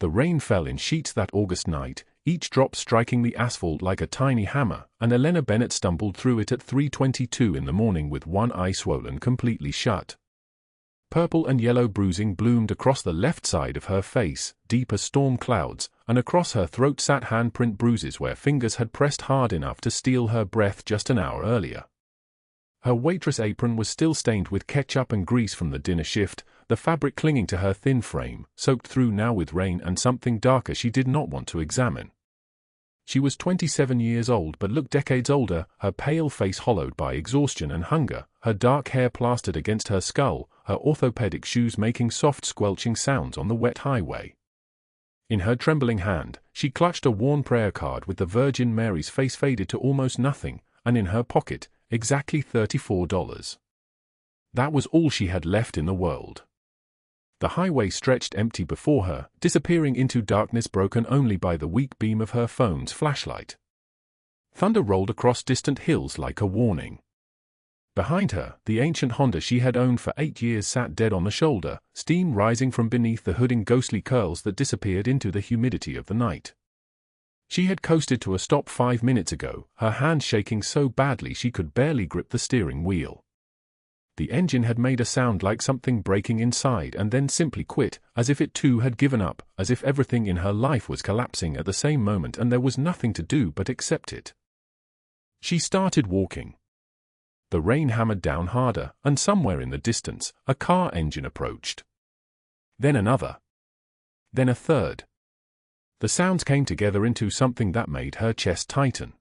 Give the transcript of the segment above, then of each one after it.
The rain fell in sheets that August night, each drop striking the asphalt like a tiny hammer, and Elena Bennett stumbled through it at 3:22 in the morning with one eye swollen completely shut. Purple and yellow bruising bloomed across the left side of her face, deep as storm clouds, and across her throat sat handprint bruises where fingers had pressed hard enough to steal her breath just an hour earlier. Her waitress apron was still stained with ketchup and grease from the dinner shift, the fabric clinging to her thin frame, soaked through now with rain and something darker she did not want to examine. She was 27 years old but looked decades older, her pale face hollowed by exhaustion and hunger, her dark hair plastered against her skull, her orthopedic shoes making soft squelching sounds on the wet highway. In her trembling hand, she clutched a worn prayer card with the Virgin Mary's face faded to almost nothing, and in her pocket, exactly $34. That was all she had left in the world. The highway stretched empty before her, disappearing into darkness broken only by the weak beam of her phone's flashlight. Thunder rolled across distant hills like a warning. Behind her, the ancient Honda she had owned for 8 years sat dead on the shoulder, steam rising from beneath the hood in ghostly curls that disappeared into the humidity of the night. She had coasted to a stop 5 minutes ago, her hand shaking so badly she could barely grip the steering wheel. The engine had made a sound like something breaking inside and then simply quit, as if it too had given up, as if everything in her life was collapsing at the same moment and there was nothing to do but accept it. She started walking. The rain hammered down harder, and somewhere in the distance, a car engine approached. Then another. Then a third. The sounds came together into something that made her chest tighten.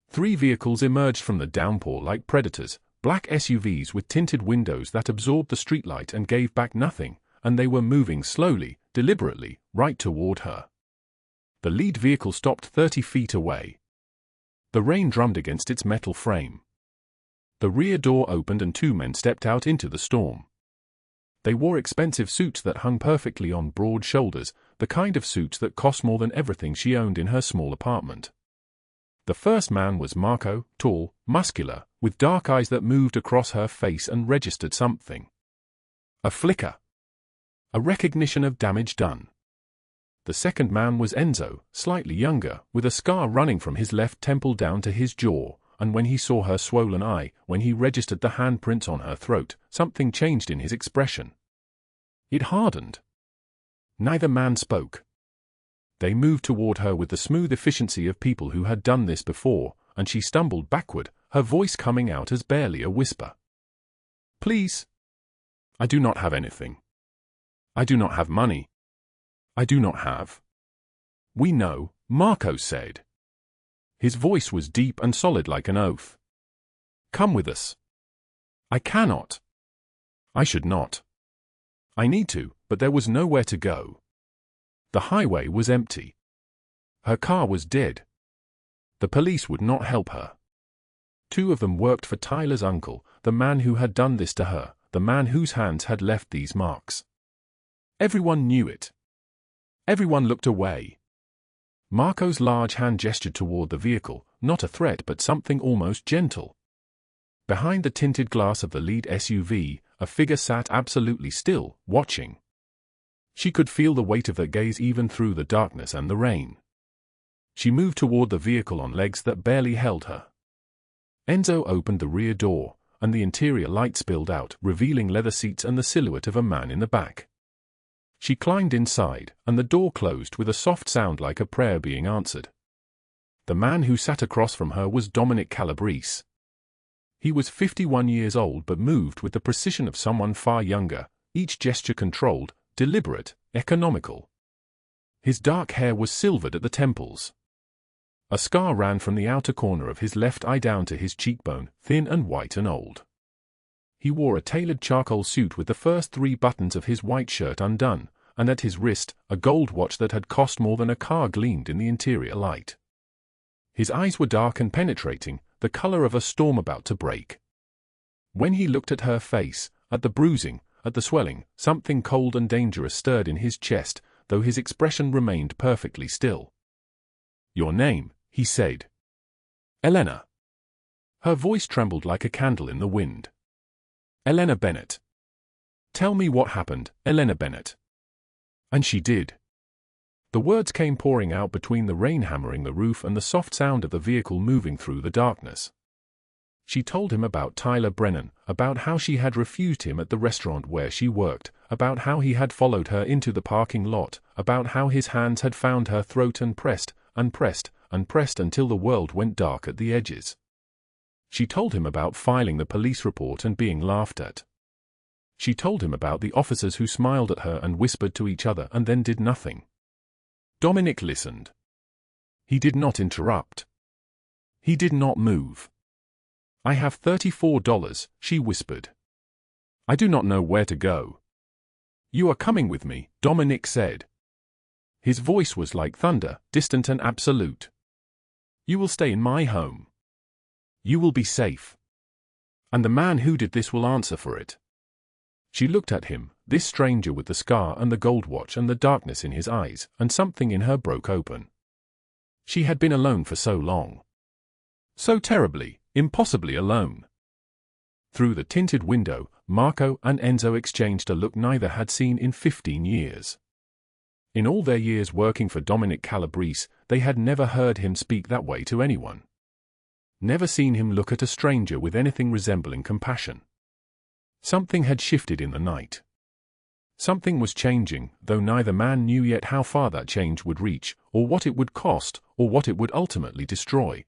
3 vehicles emerged from the downpour like predators, black SUVs with tinted windows that absorbed the streetlight and gave back nothing, and they were moving slowly, deliberately, right toward her. The lead vehicle stopped 30 feet away. The rain drummed against its metal frame. The rear door opened and 2 men stepped out into the storm. They wore expensive suits that hung perfectly on broad shoulders, the kind of suits that cost more than everything she owned in her small apartment. The first man was Marco, tall, muscular, with dark eyes that moved across her face and registered something. A flicker. A recognition of damage done. The second man was Enzo, slightly younger, with a scar running from his left temple down to his jaw, and when he saw her swollen eye, when he registered the handprints on her throat, something changed in his expression. It hardened. Neither man spoke. They moved toward her with the smooth efficiency of people who had done this before, and she stumbled backward, her voice coming out as barely a whisper. "Please. I do not have anything. I do not have money. I do not have." "We know," Marco said. His voice was deep and solid like an oath. "Come with us." "I cannot. I should not. I need to, but there was nowhere to go." The highway was empty. Her car was dead. The police would not help her. 2 of them worked for Tyler's uncle, the man who had done this to her, the man whose hands had left these marks. Everyone knew it. Everyone looked away. Marco's large hand gestured toward the vehicle, not a threat but something almost gentle. Behind the tinted glass of the lead SUV, a figure sat absolutely still, watching. She could feel the weight of their gaze even through the darkness and the rain. She moved toward the vehicle on legs that barely held her. Enzo opened the rear door, and the interior light spilled out, revealing leather seats and the silhouette of a man in the back. She climbed inside, and the door closed with a soft sound like a prayer being answered. The man who sat across from her was Dominic Calabrese. He was 51 years old but moved with the precision of someone far younger, each gesture controlled, deliberate, economical. His dark hair was silvered at the temples. A scar ran from the outer corner of his left eye down to his cheekbone, thin and white and old. He wore a tailored charcoal suit with the first 3 buttons of his white shirt undone, and at his wrist, a gold watch that had cost more than a car gleamed in the interior light. His eyes were dark and penetrating, the color of a storm about to break. When he looked at her face, at the bruising, at the swelling, something cold and dangerous stirred in his chest, though his expression remained perfectly still. "Your name," he said. "Elena." Her voice trembled like a candle in the wind. "Elena Bennett. Tell me what happened, Elena Bennett." And she did. The words came pouring out between the rain hammering the roof and the soft sound of the vehicle moving through the darkness. She told him about Tyler Brennan, about how she had refused him at the restaurant where she worked, about how he had followed her into the parking lot, about how his hands had found her throat and pressed, and pressed, and pressed until the world went dark at the edges. She told him about filing the police report and being laughed at. She told him about the officers who smiled at her and whispered to each other and then did nothing. Dominic listened. He did not interrupt. He did not move. "I have $34, she whispered. "I do not know where to go." "You are coming with me," Dominic said. His voice was like thunder, distant and absolute. "You will stay in my home. You will be safe. And the man who did this will answer for it." She looked at him, this stranger with the scar and the gold watch and the darkness in his eyes, and something in her broke open. She had been alone for so long. So terribly, impossibly alone. Through the tinted window, Marco and Enzo exchanged a look neither had seen in 15 years. In all their years working for Dominic Calabrese, they had never heard him speak that way to anyone. Never seen him look at a stranger with anything resembling compassion. Something had shifted in the night. Something was changing, though neither man knew yet how far that change would reach, or what it would cost, or what it would ultimately destroy.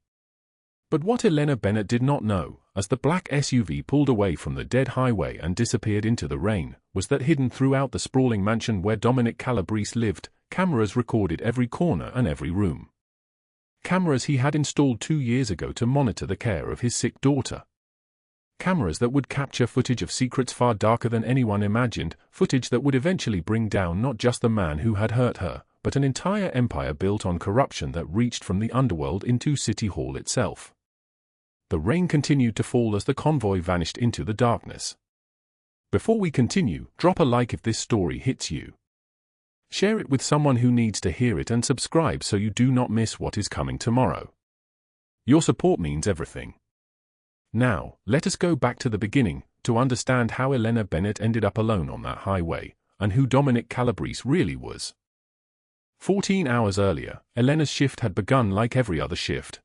But what Elena Bennett did not know, as the black SUV pulled away from the dead highway and disappeared into the rain, was that hidden throughout the sprawling mansion where Dominic Calabrese lived, cameras recorded every corner and every room. Cameras he had installed 2 years ago to monitor the care of his sick daughter. Cameras that would capture footage of secrets far darker than anyone imagined, footage that would eventually bring down not just the man who had hurt her, but an entire empire built on corruption that reached from the underworld into City Hall itself. The rain continued to fall as the convoy vanished into the darkness. Before we continue, drop a like if this story hits you. Share it with someone who needs to hear it and subscribe so you do not miss what is coming tomorrow. Your support means everything. Now, let us go back to the beginning, to understand how Elena Bennett ended up alone on that highway, and who Dominic Calabrese really was. 14 hours earlier, Elena's shift had begun like every other shift.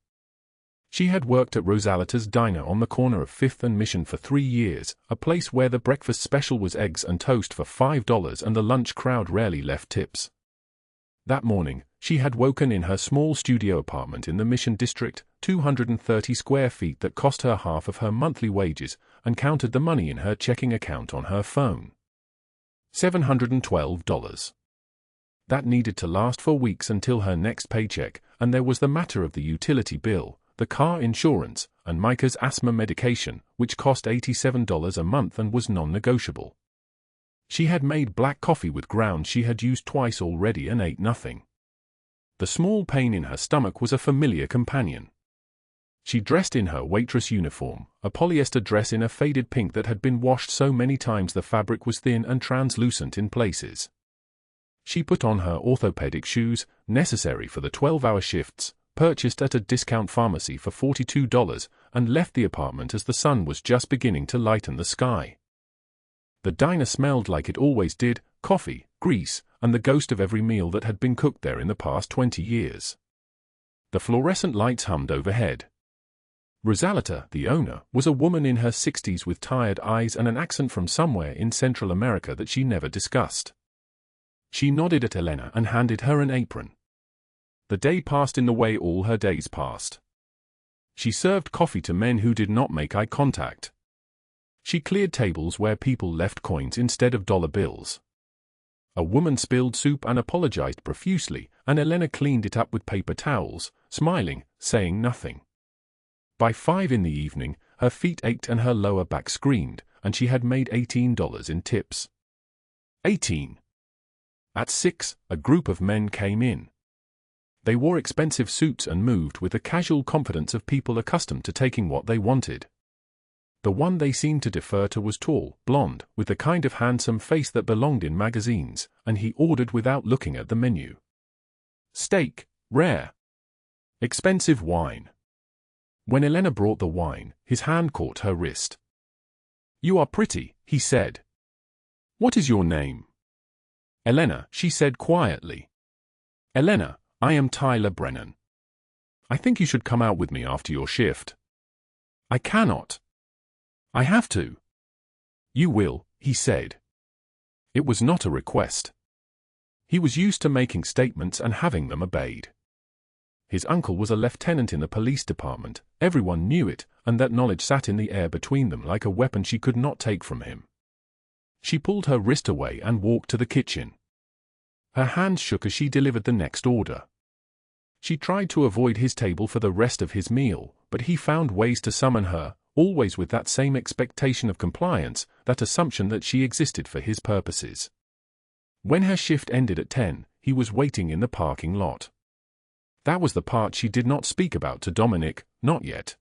She had worked at Rosalita's diner on the corner of 5th and Mission for 3 years, a place where the breakfast special was eggs and toast for $5 and the lunch crowd rarely left tips. That morning, she had woken in her small studio apartment in the Mission District, 230 square feet that cost her half of her monthly wages, and counted the money in her checking account on her phone. $712. That needed to last for weeks until her next paycheck, and there was the matter of the utility bill, the car insurance, and Micah's asthma medication, which cost $87 a month and was non-negotiable. She had made black coffee with grounds she had used twice already and ate nothing. The small pain in her stomach was a familiar companion. She dressed in her waitress uniform, a polyester dress in a faded pink that had been washed so many times the fabric was thin and translucent in places. She put on her orthopedic shoes, necessary for the 12-hour shifts, purchased at a discount pharmacy for $42, and left the apartment as the sun was just beginning to lighten the sky. The diner smelled like it always did, coffee, grease, and the ghost of every meal that had been cooked there in the past 20 years. The fluorescent lights hummed overhead. Rosalita, the owner, was a woman in her 60s with tired eyes and an accent from somewhere in Central America that she never discussed. She nodded at Elena and handed her an apron. The day passed in the way all her days passed. She served coffee to men who did not make eye contact. She cleared tables where people left coins instead of dollar bills. A woman spilled soup and apologized profusely, and Elena cleaned it up with paper towels, smiling, saying nothing. By 5 in the evening, her feet ached and her lower back screamed, and she had made $18 in tips. 18. At 6, a group of men came in. They wore expensive suits and moved with the casual confidence of people accustomed to taking what they wanted. The one they seemed to defer to was tall, blonde, with the kind of handsome face that belonged in magazines, and he ordered without looking at the menu. Steak, rare. Expensive wine. When Elena brought the wine, his hand caught her wrist. "You are pretty," he said. "What is your name?" "Elena," she said quietly. Elena, I am Tyler Brennan. I think you should come out with me after your shift. I cannot. I have to. You will, he said. It was not a request. He was used to making statements and having them obeyed. His uncle was a lieutenant in the police department, everyone knew it, and that knowledge sat in the air between them like a weapon she could not take from him. She pulled her wrist away and walked to the kitchen. Her hands shook as she delivered the next order. She tried to avoid his table for the rest of his meal, but he found ways to summon her, always with that same expectation of compliance, that assumption that she existed for his purposes. When her shift ended at 10, he was waiting in the parking lot. That was the part she did not speak about to Dominic, not yet.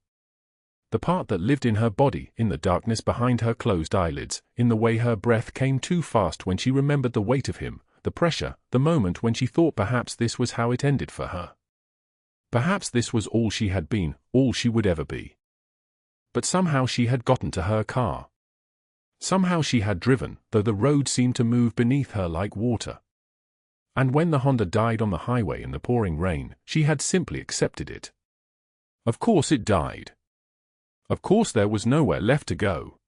The part that lived in her body, in the darkness behind her closed eyelids, in the way her breath came too fast when she remembered the weight of him, the pressure, the moment when she thought perhaps this was how it ended for her. Perhaps this was all she had been, all she would ever be. But somehow she had gotten to her car. Somehow she had driven, though the road seemed to move beneath her like water. And when the Honda died on the highway in the pouring rain, she had simply accepted it. Of course it died. Of course there was nowhere left to go.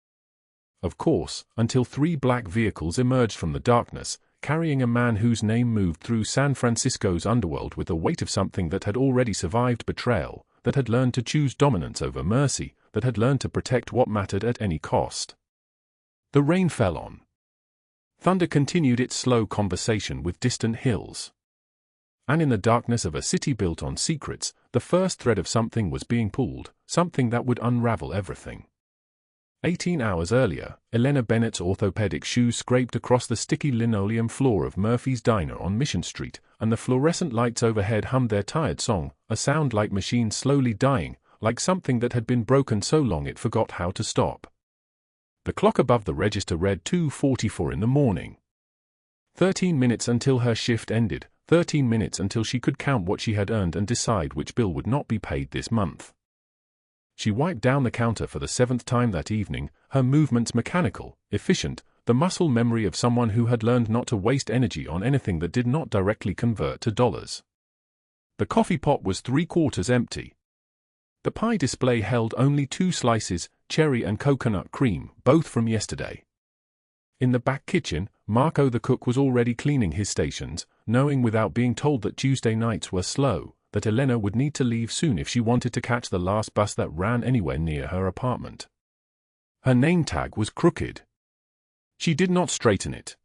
Of course, until 3 black vehicles emerged from the darkness, carrying a man whose name moved through San Francisco's underworld with the weight of something that had already survived betrayal, that had learned to choose dominance over mercy, that had learned to protect what mattered at any cost. The rain fell on. Thunder continued its slow conversation with distant hills. And in the darkness of a city built on secrets, the first thread of something was being pulled, something that would unravel everything. 18 hours earlier, Elena Bennett's orthopedic shoes scraped across the sticky linoleum floor of Murphy's Diner on Mission Street, and the fluorescent lights overhead hummed their tired song, a sound like machines slowly dying, like something that had been broken so long it forgot how to stop. The clock above the register read 2:44 in the morning. 13 minutes until her shift ended, 13 minutes until she could count what she had earned and decide which bill would not be paid this month. She wiped down the counter for the 7th time that evening, her movements mechanical, efficient, the muscle memory of someone who had learned not to waste energy on anything that did not directly convert to dollars. The coffee pot was 3/4 empty. The pie display held only 2 slices, cherry and coconut cream, both from yesterday. In the back kitchen, Marco the cook was already cleaning his stations, knowing without being told that Tuesday nights were slow, that Elena would need to leave soon if she wanted to catch the last bus that ran anywhere near her apartment. Her name tag was crooked. She did not straighten it.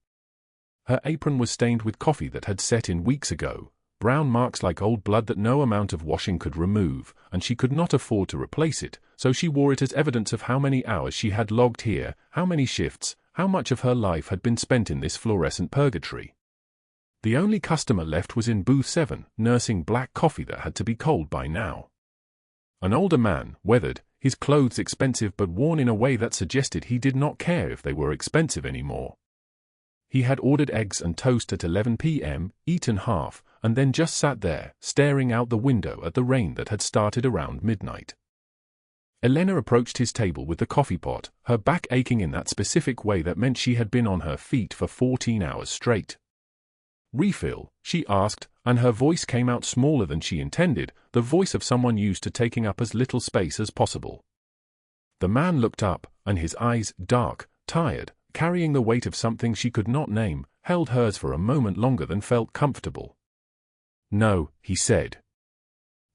Her apron was stained with coffee that had set in weeks ago, brown marks like old blood that no amount of washing could remove, and she could not afford to replace it, so she wore it as evidence of how many hours she had logged here, how many shifts, how much of her life had been spent in this fluorescent purgatory. The only customer left was in booth 7, nursing black coffee that had to be cold by now. An older man, weathered, his clothes expensive but worn in a way that suggested he did not care if they were expensive anymore. He had ordered eggs and toast at 11 p.m., eaten half, and then just sat there, staring out the window at the rain that had started around midnight. Elena approached his table with the coffee pot, her back aching in that specific way that meant she had been on her feet for 14 hours straight. "Refill?" she asked, and her voice came out smaller than she intended, the voice of someone used to taking up as little space as possible. The man looked up, and his eyes, dark, tired, carrying the weight of something she could not name, held hers for a moment longer than felt comfortable. "No," he said.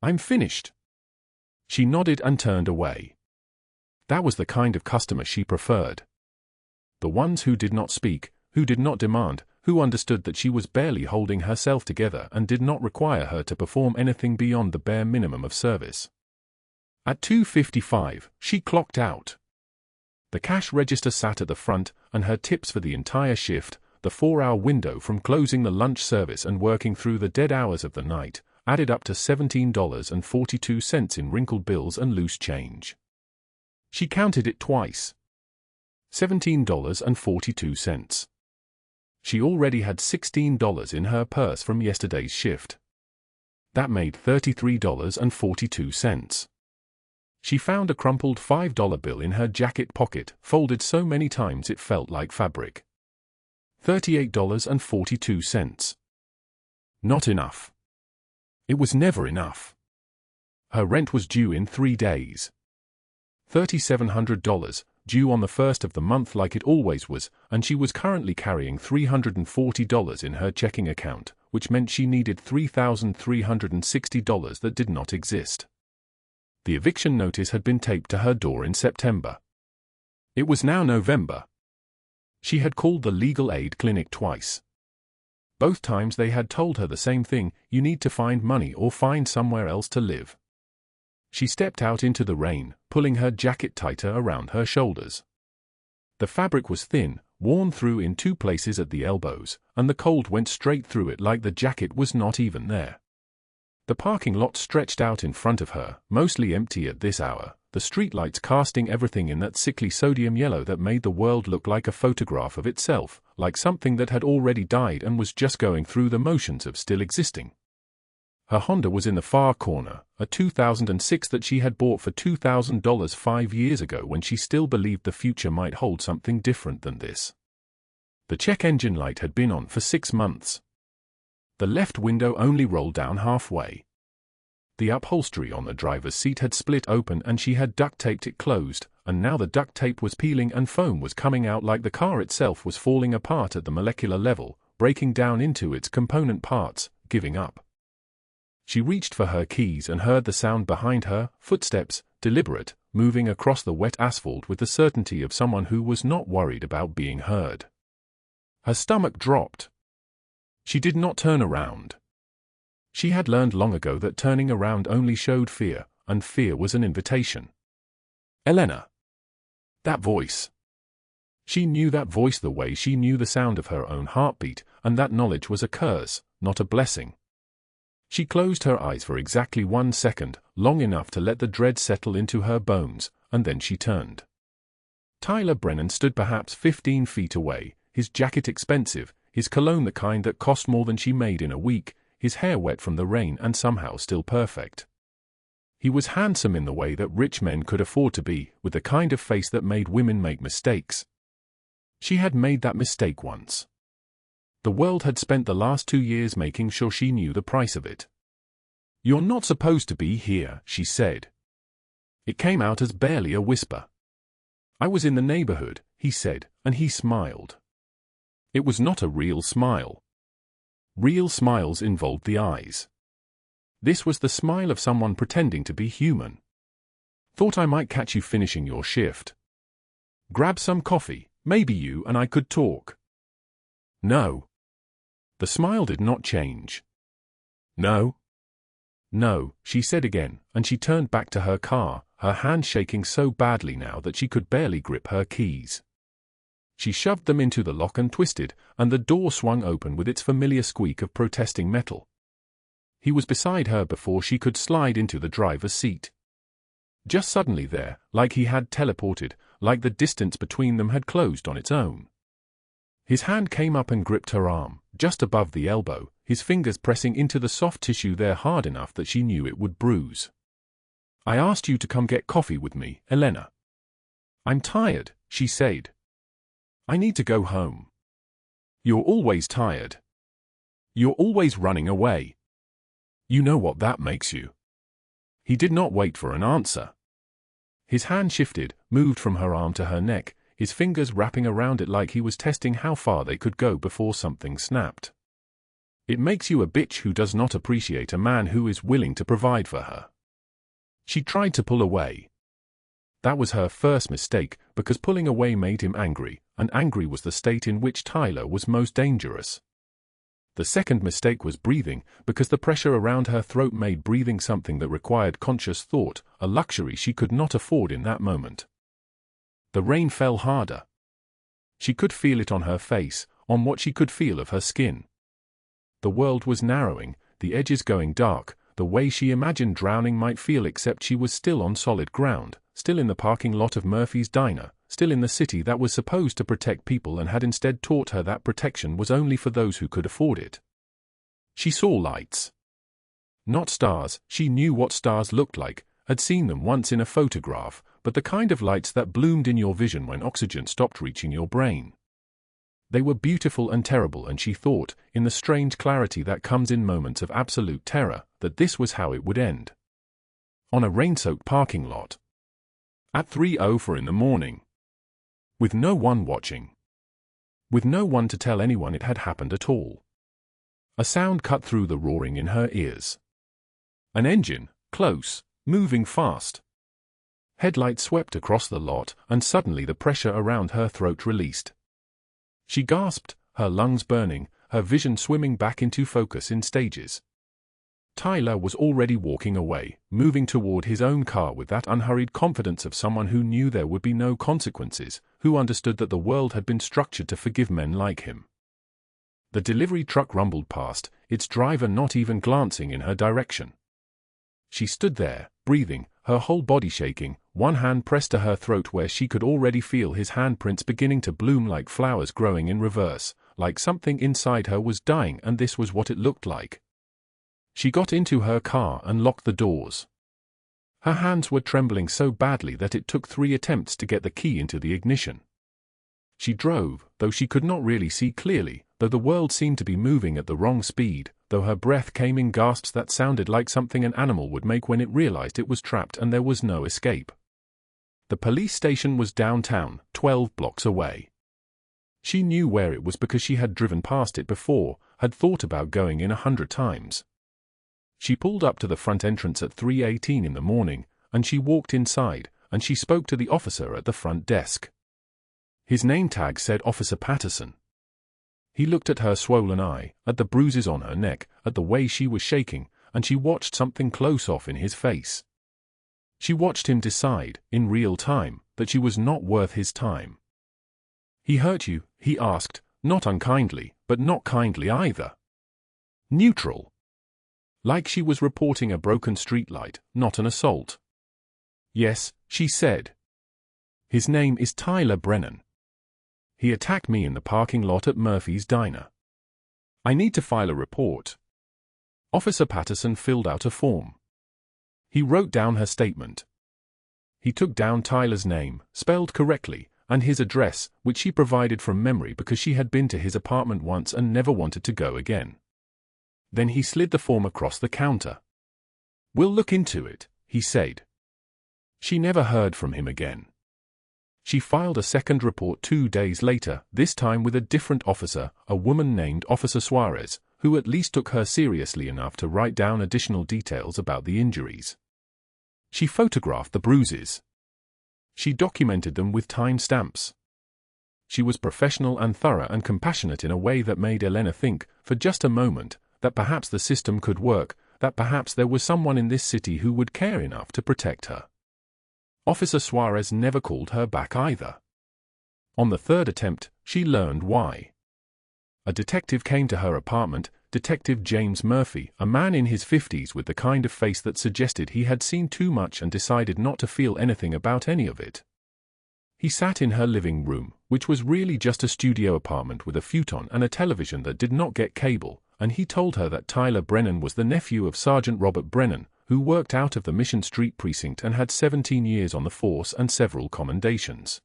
"I'm finished." She nodded and turned away. That was the kind of customer she preferred. The ones who did not speak, who did not demand, who understood that she was barely holding herself together and did not require her to perform anything beyond the bare minimum of service. At 2:55, she clocked out. The cash register sat at the front, and her tips for the entire shift, the 4-hour window from closing the lunch service and working through the dead hours of the night, added up to $17.42 in wrinkled bills and loose change. She counted it twice. $17.42. She already had $16 in her purse from yesterday's shift. That made $33.42. She found a crumpled $5 bill in her jacket pocket, folded so many times it felt like fabric. $38.42. Not enough. It was never enough. Her rent was due in 3 days. $3,700, due on the first of the month like it always was, and she was currently carrying $340 in her checking account, which meant she needed $3,360 that did not exist. The eviction notice had been taped to her door in September. It was now November. She had called the legal aid clinic twice. Both times they had told her the same thing: you need to find money or find somewhere else to live. She stepped out into the rain, pulling her jacket tighter around her shoulders. The fabric was thin, worn through in 2 places at the elbows, and the cold went straight through it like the jacket was not even there. The parking lot stretched out in front of her, mostly empty at this hour, the streetlights casting everything in that sickly sodium yellow that made the world look like a photograph of itself, like something that had already died and was just going through the motions of still existing. Her Honda was in the far corner, a 2006 that she had bought for $2,000 5 years ago when she still believed the future might hold something different than this. The check engine light had been on for 6 months. The left window only rolled down halfway. The upholstery on the driver's seat had split open and she had duct taped it closed, and now the duct tape was peeling and foam was coming out like the car itself was falling apart at the molecular level, breaking down into its component parts, giving up. She reached for her keys and heard the sound behind her, footsteps, deliberate, moving across the wet asphalt with the certainty of someone who was not worried about being heard. Her stomach dropped. She did not turn around. She had learned long ago that turning around only showed fear, and fear was an invitation. Elena. That voice. She knew that voice the way she knew the sound of her own heartbeat, and that knowledge was a curse, not a blessing. She closed her eyes for exactly 1 second, long enough to let the dread settle into her bones, and then she turned. Tyler Brennan stood perhaps 15 feet away, his jacket expensive, his cologne the kind that cost more than she made in a week, his hair wet from the rain and somehow still perfect. He was handsome in the way that rich men could afford to be, with the kind of face that made women make mistakes. She had made that mistake once. The world had spent the last 2 years making sure she knew the price of it. "You're not supposed to be here," she said. It came out as barely a whisper. "I was in the neighborhood," he said, and he smiled. It was not a real smile. Real smiles involved the eyes. This was the smile of someone pretending to be human. "Thought I might catch you finishing your shift. Grab some coffee, maybe you and I could talk." "No." The smile did not change. "No." "No," she said again, and she turned back to her car, her hand shaking so badly now that she could barely grip her keys. She shoved them into the lock and twisted, and the door swung open with its familiar squeak of protesting metal. He was beside her before she could slide into the driver's seat. Just suddenly there, like he had teleported, like the distance between them had closed on its own. His hand came up and gripped her arm, just above the elbow, his fingers pressing into the soft tissue there hard enough that she knew it would bruise. "I asked you to come get coffee with me, Elena." "I'm tired," she said. "I need to go home." "You're always tired. You're always running away. You know what that makes you." He did not wait for an answer. His hand shifted, moved from her arm to her neck, his fingers wrapping around it like he was testing how far they could go before something snapped. "It makes you a bitch who does not appreciate a man who is willing to provide for her." She tried to pull away. That was her first mistake, because pulling away made him angry, and angry was the state in which Tyler was most dangerous. The second mistake was breathing, because the pressure around her throat made breathing something that required conscious thought, a luxury she could not afford in that moment. The rain fell harder. She could feel it on her face, on what she could feel of her skin. The world was narrowing, the edges going dark, the way she imagined drowning might feel, except she was still on solid ground, still in the parking lot of Murphy's Diner, still in the city that was supposed to protect people and had instead taught her that protection was only for those who could afford it. She saw lights. Not stars, she knew what stars looked like, had seen them once in a photograph, but the kind of lights that bloomed in your vision when oxygen stopped reaching your brain. They were beautiful and terrible, and she thought, in the strange clarity that comes in moments of absolute terror, that this was how it would end. On a rain-soaked parking lot. At 3:04 in the morning. With no one watching. With no one to tell anyone it had happened at all. A sound cut through the roaring in her ears. An engine, close, moving fast. Headlights swept across the lot, and suddenly the pressure around her throat released. She gasped, her lungs burning, her vision swimming back into focus in stages. Tyler was already walking away, moving toward his own car with that unhurried confidence of someone who knew there would be no consequences, who understood that the world had been structured to forgive men like him. The delivery truck rumbled past, its driver not even glancing in her direction. She stood there, breathing, her whole body shaking, one hand pressed to her throat where she could already feel his handprints beginning to bloom like flowers growing in reverse, like something inside her was dying, and this was what it looked like. She got into her car and locked the doors. Her hands were trembling so badly that it took 3 attempts to get the key into the ignition. She drove, though she could not really see clearly, though the world seemed to be moving at the wrong speed, though her breath came in gasps that sounded like something an animal would make when it realized it was trapped and there was no escape. The police station was downtown, 12 blocks away. She knew where it was because she had driven past it before, had thought about going in 100 times. She pulled up to the front entrance at 3:18 in the morning, and she walked inside, and she spoke to the officer at the front desk. His name tag said Officer Patterson. He looked at her swollen eye, at the bruises on her neck, at the way she was shaking, and she watched something close off in his face. She watched him decide, in real time, that she was not worth his time. "He hurt you?" he asked, not unkindly, but not kindly either. Neutral. Like she was reporting a broken streetlight, not an assault. "Yes," she said. "His name is Tyler Brennan. He attacked me in the parking lot at Murphy's Diner. I need to file a report." Officer Patterson filled out a form. He wrote down her statement. He took down Tyler's name, spelled correctly, and his address, which she provided from memory because she had been to his apartment once and never wanted to go again. Then he slid the form across the counter. "We'll look into it," he said. She never heard from him again. She filed a second report 2 days later, this time with a different officer, a woman named Officer Suarez, who at least took her seriously enough to write down additional details about the injuries. She photographed the bruises. She documented them with time stamps. She was professional and thorough and compassionate in a way that made Elena think, for just a moment, that perhaps the system could work, that perhaps there was someone in this city who would care enough to protect her. Officer Suarez never called her back either. On the 3rd attempt, she learned why. A detective came to her apartment, Detective James Murphy, a man in his 50s with the kind of face that suggested he had seen too much and decided not to feel anything about any of it. He sat in her living room, which was really just a studio apartment with a futon and a television that did not get cable, and he told her that Tyler Brennan was the nephew of Sergeant Robert Brennan, who worked out of the Mission Street precinct and had 17 years on the force and several commendations.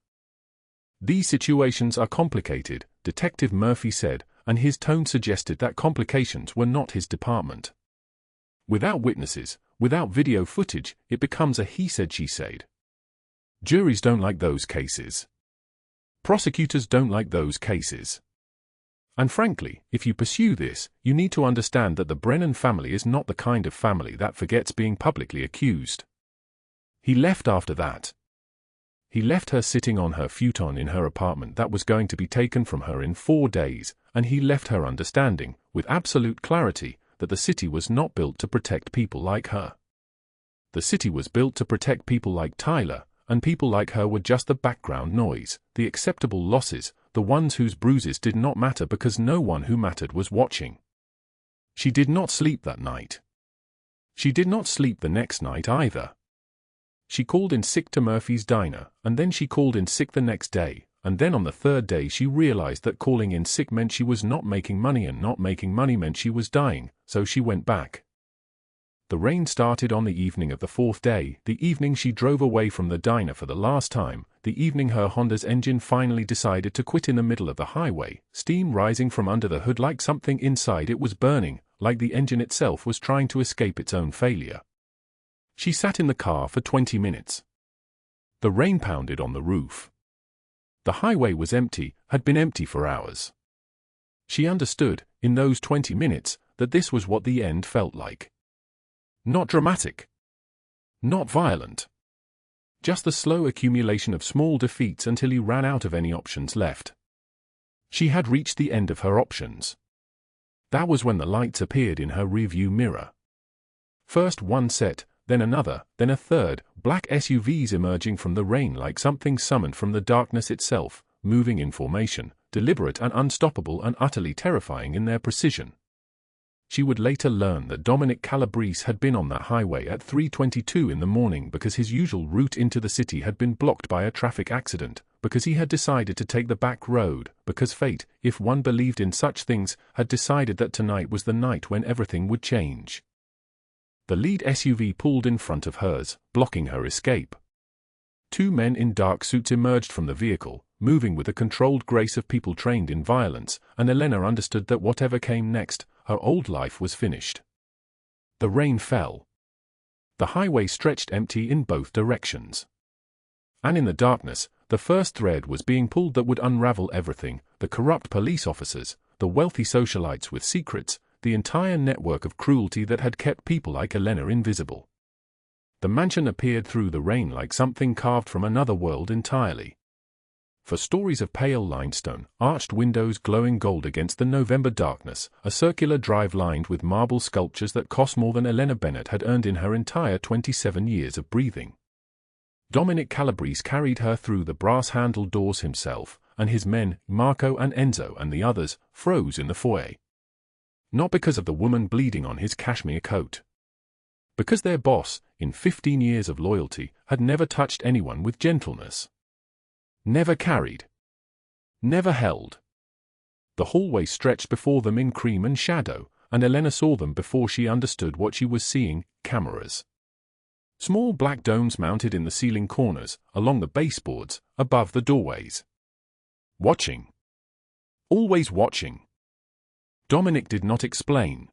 "These situations are complicated," Detective Murphy said, and his tone suggested that complications were not his department. "Without witnesses, without video footage, it becomes a he said she said. Juries don't like those cases. Prosecutors don't like those cases. And frankly, if you pursue this, you need to understand that the Brennan family is not the kind of family that forgets being publicly accused." He left after that. He left her sitting on her futon in her apartment that was going to be taken from her in 4 days, and he left her understanding, with absolute clarity, that the city was not built to protect people like her. The city was built to protect people like Tyler, and people like her were just the background noise, the acceptable losses, the ones whose bruises did not matter because no one who mattered was watching. She did not sleep that night. She did not sleep the next night either. She called in sick to Murphy's Diner, and then she called in sick the next day, and then on the 3rd day she realized that calling in sick meant she was not making money, and not making money meant she was dying, so she went back. The rain started on the evening of the fourth day, the evening she drove away from the diner for the last time, the evening her Honda's engine finally decided to quit in the middle of the highway, steam rising from under the hood like something inside it was burning, like the engine itself was trying to escape its own failure. She sat in the car for 20 minutes. The rain pounded on the roof. The highway was empty, had been empty for hours. She understood, in those 20 minutes, that this was what the end felt like. Not dramatic. Not violent. Just the slow accumulation of small defeats until he ran out of any options left. She had reached the end of her options. That was when the lights appeared in her rearview mirror. First one set, then another, then a third, black SUVs emerging from the rain like something summoned from the darkness itself, moving in formation, deliberate and unstoppable and utterly terrifying in their precision. She would later learn that Dominic Calabrese had been on that highway at 3:22 in the morning because his usual route into the city had been blocked by a traffic accident, because he had decided to take the back road, because fate, if one believed in such things, had decided that tonight was the night when everything would change. The lead SUV pulled in front of hers, blocking her escape. Two men in dark suits emerged from the vehicle, moving with the controlled grace of people trained in violence, and Elena understood that whatever came next, her old life was finished. The rain fell. The highway stretched empty in both directions. And in the darkness, the first thread was being pulled that would unravel everything: the corrupt police officers, the wealthy socialites with secrets, the entire network of cruelty that had kept people like Elena invisible. The mansion appeared through the rain like something carved from another world entirely. For stories of pale limestone, arched windows glowing gold against the November darkness, a circular drive lined with marble sculptures that cost more than Elena Bennett had earned in her entire 27 years of breathing. Dominic Calabrese carried her through the brass-handled doors himself, and his men, Marco and Enzo and the others, froze in the foyer. Not because of the woman bleeding on his cashmere coat. Because their boss, in 15 years of loyalty, had never touched anyone with gentleness. Never carried. Never held. The hallway stretched before them in cream and shadow, and Elena saw them before she understood what she was seeing: cameras. Small black domes mounted in the ceiling corners, along the baseboards, above the doorways. Watching. Always watching. Dominic did not explain.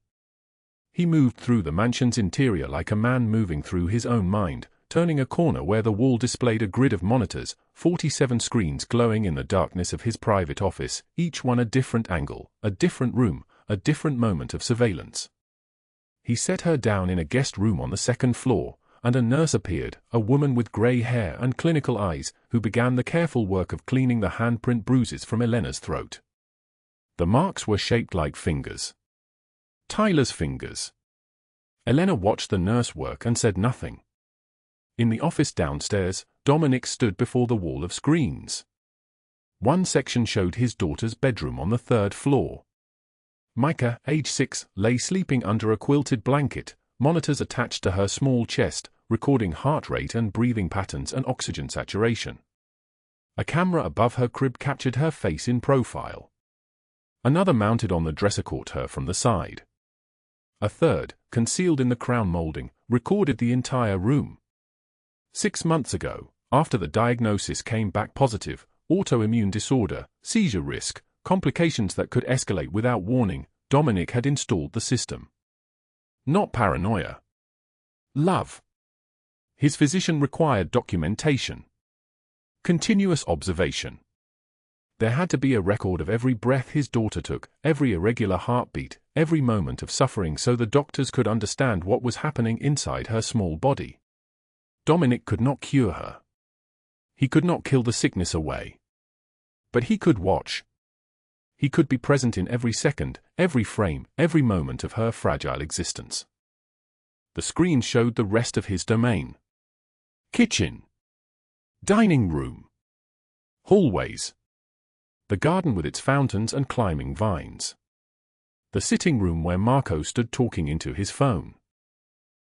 He moved through the mansion's interior like a man moving through his own mind, turning a corner where the wall displayed a grid of monitors, 47 screens glowing in the darkness of his private office, each one a different angle, a different room, a different moment of surveillance. He set her down in a guest room on the second floor, and a nurse appeared, a woman with grey hair and clinical eyes, who began the careful work of cleaning the handprint bruises from Elena's throat. The marks were shaped like fingers. Tyler's fingers. Elena watched the nurse work and said nothing. In the office downstairs, Dominic stood before the wall of screens. One section showed his daughter's bedroom on the third floor. Micah, age 6, lay sleeping under a quilted blanket, monitors attached to her small chest, recording heart rate and breathing patterns and oxygen saturation. A camera above her crib captured her face in profile. Another mounted on the dresser caught her from the side. A third, concealed in the crown molding, recorded the entire room. 6 months ago, after the diagnosis came back positive, autoimmune disorder, seizure risk, complications that could escalate without warning, Dominic had installed the system. Not paranoia. Love. His physician required documentation. Continuous observation. There had to be a record of every breath his daughter took, every irregular heartbeat, every moment of suffering, so the doctors could understand what was happening inside her small body. Dominic could not cure her. He could not kill the sickness away. But he could watch. He could be present in every second, every frame, every moment of her fragile existence. The screen showed the rest of his domain. Kitchen. Dining room. Hallways. The garden with its fountains and climbing vines. The sitting room where Marco stood talking into his phone.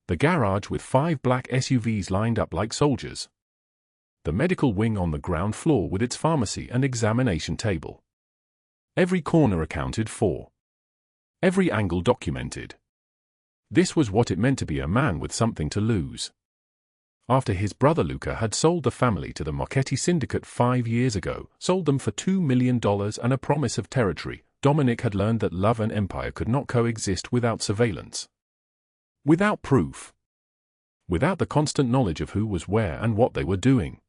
The garage with 5 black SUVs lined up like soldiers. The medical wing on the ground floor with its pharmacy and examination table. Every corner accounted for. Every angle documented. This was what it meant to be a man with something to lose. After his brother Luca had sold the family to the Marchetti Syndicate 5 years ago, sold them for $2 million and a promise of territory, Dominic had learned that love and empire could not coexist without surveillance. Without proof. Without the constant knowledge of who was where and what they were doing.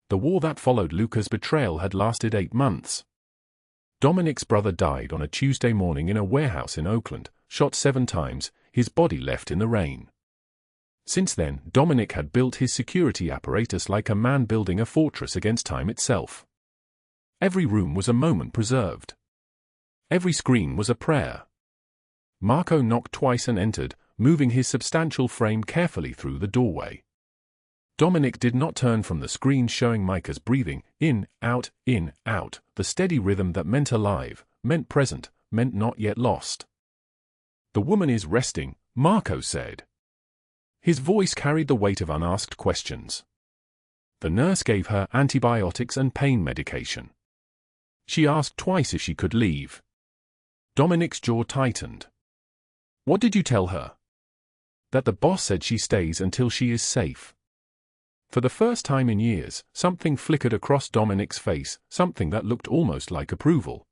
The war that followed Luca's betrayal had lasted 8 months. Dominic's brother died on a Tuesday morning in a warehouse in Oakland, shot 7 times, his body left in the rain. Since then, Dominic had built his security apparatus like a man building a fortress against time itself. Every room was a moment preserved. Every screen was a prayer. Marco knocked twice and entered, moving his substantial frame carefully through the doorway. Dominic did not turn from the screen showing Micah's breathing, in, out, the steady rhythm that meant alive, meant present, meant not yet lost. "The woman is resting," Marco said. His voice carried the weight of unasked questions. The nurse gave her antibiotics and pain medication. She asked twice if she could leave. Dominic's jaw tightened. "What did you tell her?" "That the boss said she stays until she is safe." For the first time in years, something flickered across Dominic's face, something that looked almost like approval.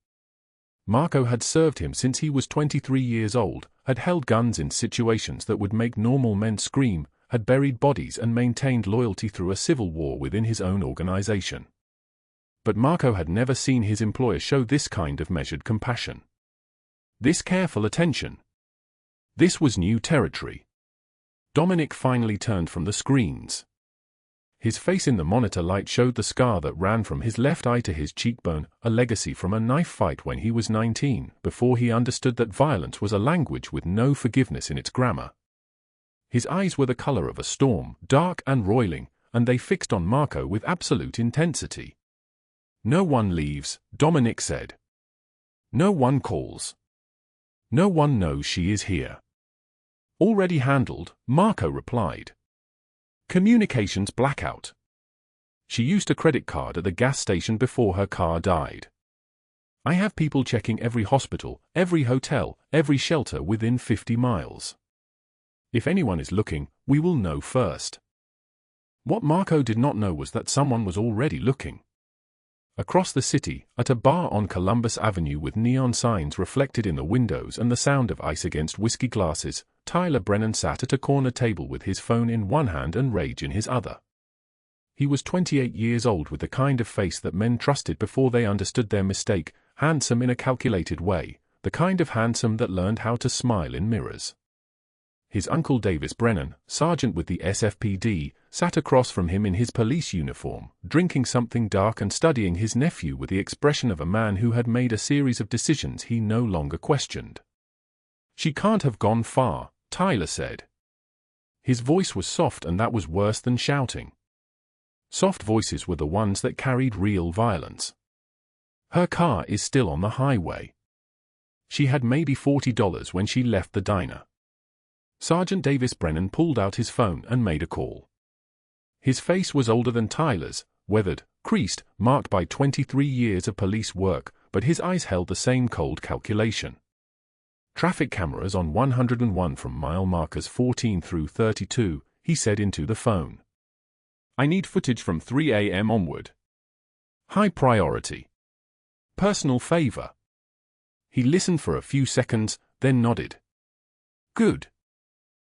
Marco had served him since he was 23 years old, had held guns in situations that would make normal men scream, had buried bodies and maintained loyalty through a civil war within his own organization. But Marco had never seen his employer show this kind of measured compassion. This careful attention. This was new territory. Dominic finally turned from the screens. His face in the monitor light showed the scar that ran from his left eye to his cheekbone, a legacy from a knife fight when he was 19, before he understood that violence was a language with no forgiveness in its grammar. His eyes were the color of a storm, dark and roiling, and they fixed on Marco with absolute intensity. "No one leaves," Dominic said. "No one calls. No one knows she is here." "Already handled," Marco replied. "Communications blackout. She used a credit card at the gas station before her car died. I have people checking every hospital, every hotel, every shelter within 50 miles. If anyone is looking, we will know first." What Marco did not know was that someone was already looking. Across the city, at a bar on Columbus Avenue with neon signs reflected in the windows and the sound of ice against whiskey glasses, Tyler Brennan sat at a corner table with his phone in one hand and rage in his other. He was 28 years old with the kind of face that men trusted before they understood their mistake, handsome in a calculated way, the kind of handsome that learned how to smile in mirrors. His uncle Davis Brennan, sergeant with the SFPD, sat across from him in his police uniform, drinking something dark and studying his nephew with the expression of a man who had made a series of decisions he no longer questioned. "She can't have gone far," Tyler said. His voice was soft, and that was worse than shouting. Soft voices were the ones that carried real violence. "Her car is still on the highway. She had maybe $40 when she left the diner." Sergeant Davis Brennan pulled out his phone and made a call. His face was older than Tyler's, weathered, creased, marked by 23 years of police work, but his eyes held the same cold calculation. "Traffic cameras on 101 from mile markers 14 through 32, he said into the phone. "I need footage from 3 a.m. onward. High priority. Personal favor." He listened for a few seconds, then nodded. "Good.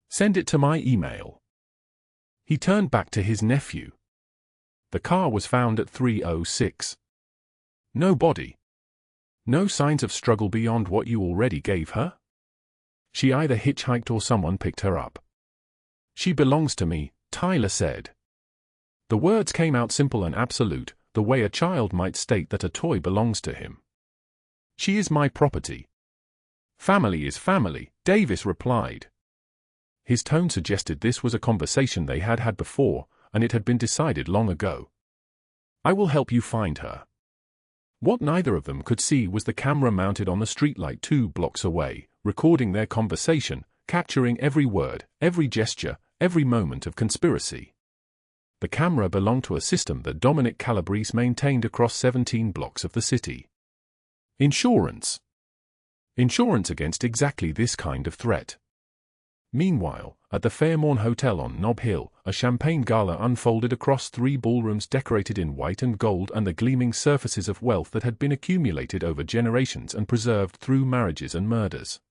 Send it to my email." He turned back to his nephew. The car was found at 3:06. No body. No signs of struggle beyond what you already gave her? She either hitchhiked or someone picked her up. "She belongs to me," Tyler said. The words came out simple and absolute, the way a child might state that a toy belongs to him. "She is my property." "Family is family," Davis replied. His tone suggested this was a conversation they had had before, and it had been decided long ago. "I will help you find her." What neither of them could see was the camera mounted on the streetlight 2 blocks away, recording their conversation, capturing every word, every gesture, every moment of conspiracy. The camera belonged to a system that Dominic Calabrese maintained across 17 blocks of the city. Insurance. Insurance against exactly this kind of threat. Meanwhile, at the Fairmorn Hotel on Nob Hill, a champagne gala unfolded across 3 ballrooms decorated in white and gold and the gleaming surfaces of wealth that had been accumulated over generations and preserved through marriages and murders.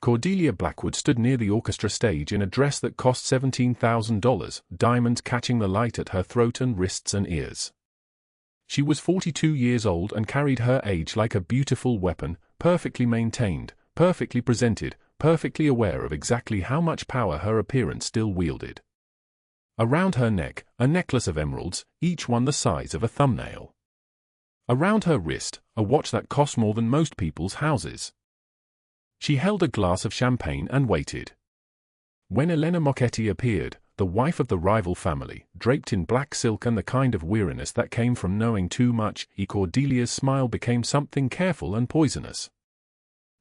Cordelia Blackwood stood near the orchestra stage in a dress that cost $17,000, diamonds catching the light at her throat and wrists and ears. She was 42 years old and carried her age like a beautiful weapon, perfectly maintained, perfectly presented, perfectly aware of exactly how much power her appearance still wielded. Around her neck, a necklace of emeralds, each one the size of a thumbnail. Around her wrist, a watch that cost more than most people's houses. She held a glass of champagne and waited. When Elena Moschetti appeared, the wife of the rival family, draped in black silk and the kind of weariness that came from knowing too much, Cordelia's smile became something careful and poisonous.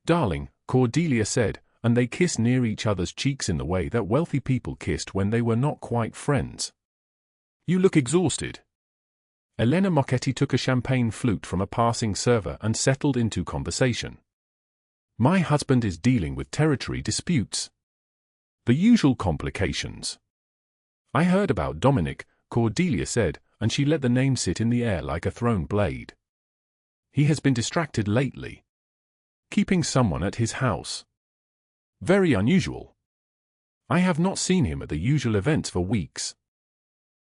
"Darling," Cordelia said, and they kissed near each other's cheeks in the way that wealthy people kissed when they were not quite friends. "You look exhausted." Elena Moschetti took a champagne flute from a passing server and settled into conversation. "My husband is dealing with territory disputes. The usual complications." "I heard about Dominic," Cordelia said, and she let the name sit in the air like a thrown blade. "He has been distracted lately. Keeping someone at his house. Very unusual. I have not seen him at the usual events for weeks."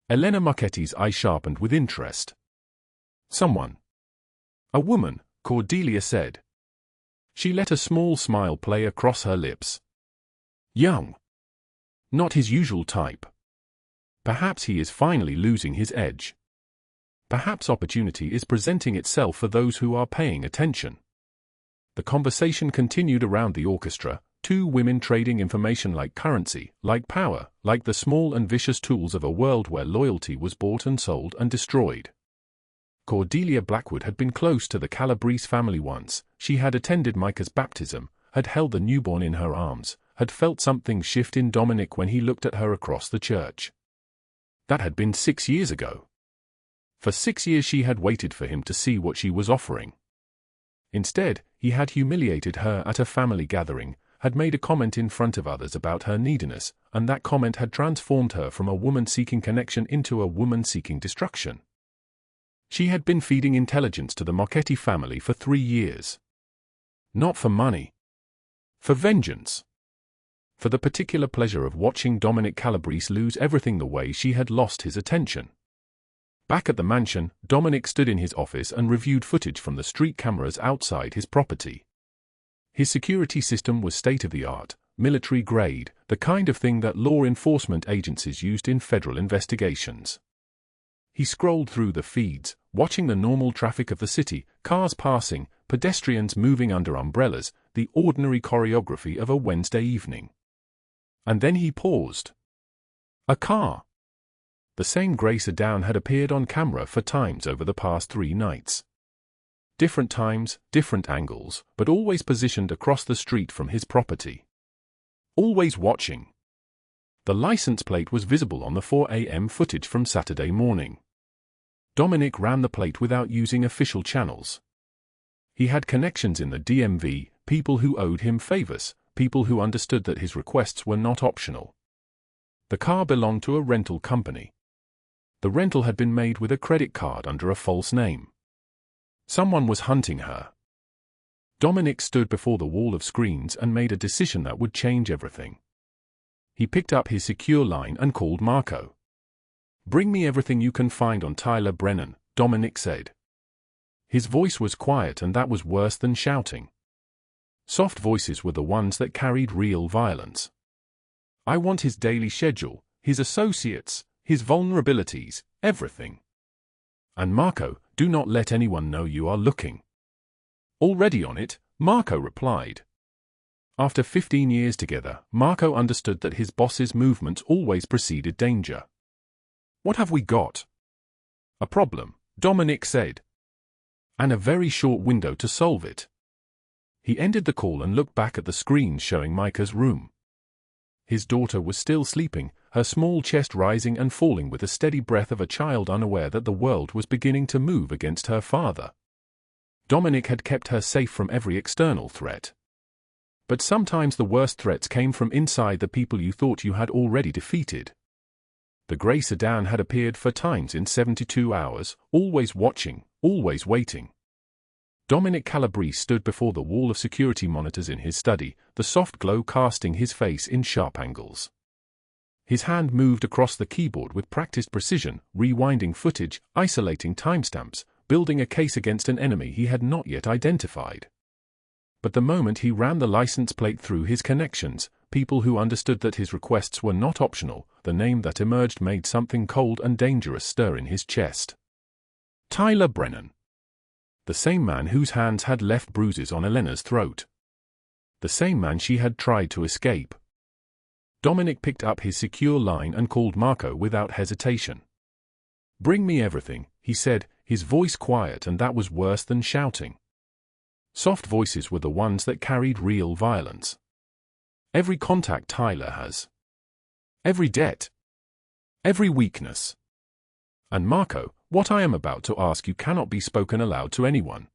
Elena Mochetti's eye sharpened with interest. "Someone?" "A woman," Cordelia said. She let a small smile play across her lips. "Young. Not his usual type. Perhaps he is finally losing his edge. Perhaps opportunity is presenting itself for those who are paying attention." The conversation continued around the orchestra, 2 women trading information like currency, like power, like the small and vicious tools of a world where loyalty was bought and sold and destroyed. Cordelia Blackwood had been close to the Calabrese family once. She had attended Micah's baptism, had held the newborn in her arms, had felt something shift in Dominic when he looked at her across the church. That had been 6 years ago. For 6 years she had waited for him to see what she was offering. Instead, he had humiliated her at a family gathering, had made a comment in front of others about her neediness, and that comment had transformed her from a woman seeking connection into a woman seeking destruction. She had been feeding intelligence to the Moschetti family for 3 years. Not for money. For vengeance. For the particular pleasure of watching Dominic Calabrese lose everything the way she had lost his attention. Back at the mansion, Dominic stood in his office and reviewed footage from the street cameras outside his property. His security system was state-of-the-art, military-grade, the kind of thing that law enforcement agencies used in federal investigations. He scrolled through the feeds, watching the normal traffic of the city, cars passing, pedestrians moving under umbrellas, the ordinary choreography of a Wednesday evening. And then he paused. A car. The same grey sedan had appeared on camera 4 times over the past 3 nights. Different times, different angles, but always positioned across the street from his property. Always watching. The license plate was visible on the 4 a.m. footage from Saturday morning. Dominic ran the plate without using official channels. He had connections in the DMV, people who owed him favors, people who understood that his requests were not optional. The car belonged to a rental company. The rental had been made with a credit card under a false name. Someone was hunting her. Dominic stood before the wall of screens and made a decision that would change everything. He picked up his secure line and called Marco. "Bring me everything you can find on Tyler Brennan," Dominic said. His voice was quiet, and that was worse than shouting. Soft voices were the ones that carried real violence. "I want his daily schedule, his associates, his vulnerabilities, everything. And Marco, do not let anyone know you are looking." "Already on it," Marco replied. After 15 years together, Marco understood that his boss's movements always preceded danger. "What have we got?" "A problem," Dominic said. "And a very short window to solve it." He ended the call and looked back at the screens showing Micah's room. His daughter was still sleeping, her small chest rising and falling with the steady breath of a child unaware that the world was beginning to move against her father. Dominic had kept her safe from every external threat. But sometimes the worst threats came from inside the people you thought you had already defeated. The grey sedan had appeared 4 times in 72 hours, always watching, always waiting. Dominic Calabrese stood before the wall of security monitors in his study, the soft glow casting his face in sharp angles. His hand moved across the keyboard with practiced precision, rewinding footage, isolating timestamps, building a case against an enemy he had not yet identified. But the moment he ran the license plate through his connections, people who understood that his requests were not optional, the name that emerged made something cold and dangerous stir in his chest. Tyler Brennan. The same man whose hands had left bruises on Elena's throat. The same man she had tried to escape. Dominic picked up his secure line and called Marco without hesitation. "Bring me everything," he said, his voice quiet, and that was worse than shouting. Soft voices were the ones that carried real violence. Every contact Tyler has. Every debt. Every weakness. And Marco, what I am about to ask you cannot be spoken aloud to anyone.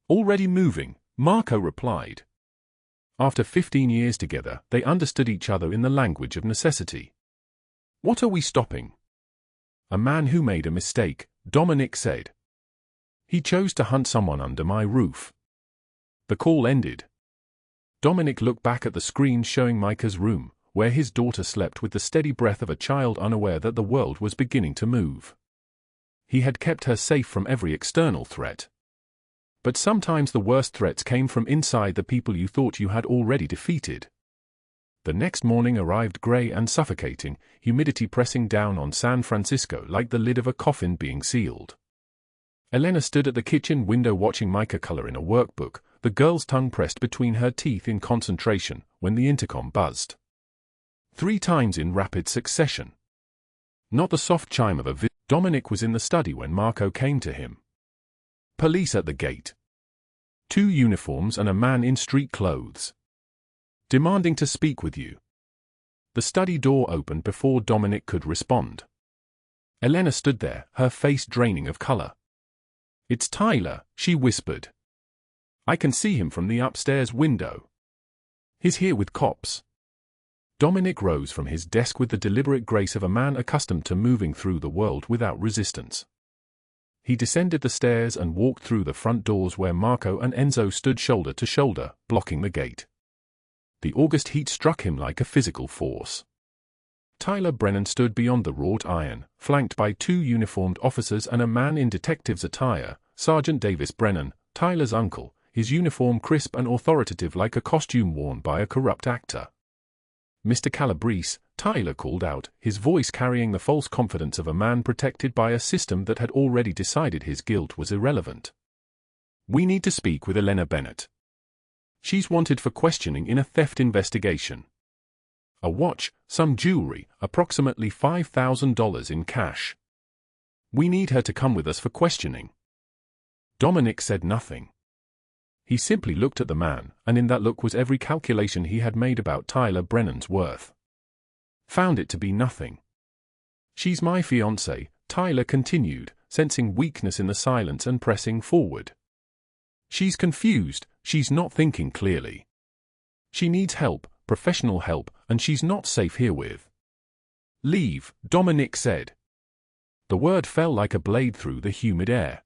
Already moving, Marco replied. After 15 years together, they understood each other in the language of necessity. "What are we stopping?" "A man who made a mistake," Dominic said. "He chose to hunt someone under my roof." The call ended. Dominic looked back at the screen showing Micah's room, where his daughter slept with the steady breath of a child unaware that the world was beginning to move. He had kept her safe from every external threat. But sometimes the worst threats came from inside the people you thought you had already defeated. The next morning arrived grey and suffocating, humidity pressing down on San Francisco like the lid of a coffin being sealed. Elena stood at the kitchen window watching Micah color in a workbook, the girl's tongue pressed between her teeth in concentration, when the intercom buzzed. 3 times in rapid succession. Not the soft chime of a visit. Dominic was in the study when Marco came to him. Police at the gate. 2 uniforms and a man in street clothes. Demanding to speak with you. The study door opened before Dominic could respond. Elena stood there, her face draining of color. "It's Tyler," she whispered. "I can see him from the upstairs window. He's here with cops." Dominic rose from his desk with the deliberate grace of a man accustomed to moving through the world without resistance. He descended the stairs and walked through the front doors where Marco and Enzo stood shoulder to shoulder, blocking the gate. The August heat struck him like a physical force. Tyler Brennan stood beyond the wrought iron, flanked by 2 uniformed officers and a man in detective's attire, Sergeant Davis Brennan, Tyler's uncle, his uniform crisp and authoritative like a costume worn by a corrupt actor. "Mr. Calabrese," Tyler called out, his voice carrying the false confidence of a man protected by a system that had already decided his guilt was irrelevant. "We need to speak with Elena Bennett. She's wanted for questioning in a theft investigation. A watch, some jewelry, approximately $5,000 in cash. We need her to come with us for questioning." Dominic said nothing. He simply looked at the man, and in that look was every calculation he had made about Tyler Brennan's worth. Found it to be nothing. "She's my fiancée," Tyler continued, sensing weakness in the silence and pressing forward. "She's confused, she's not thinking clearly. She needs help, professional help, and she's not safe here with." "Leave," Dominic said. The word fell like a blade through the humid air.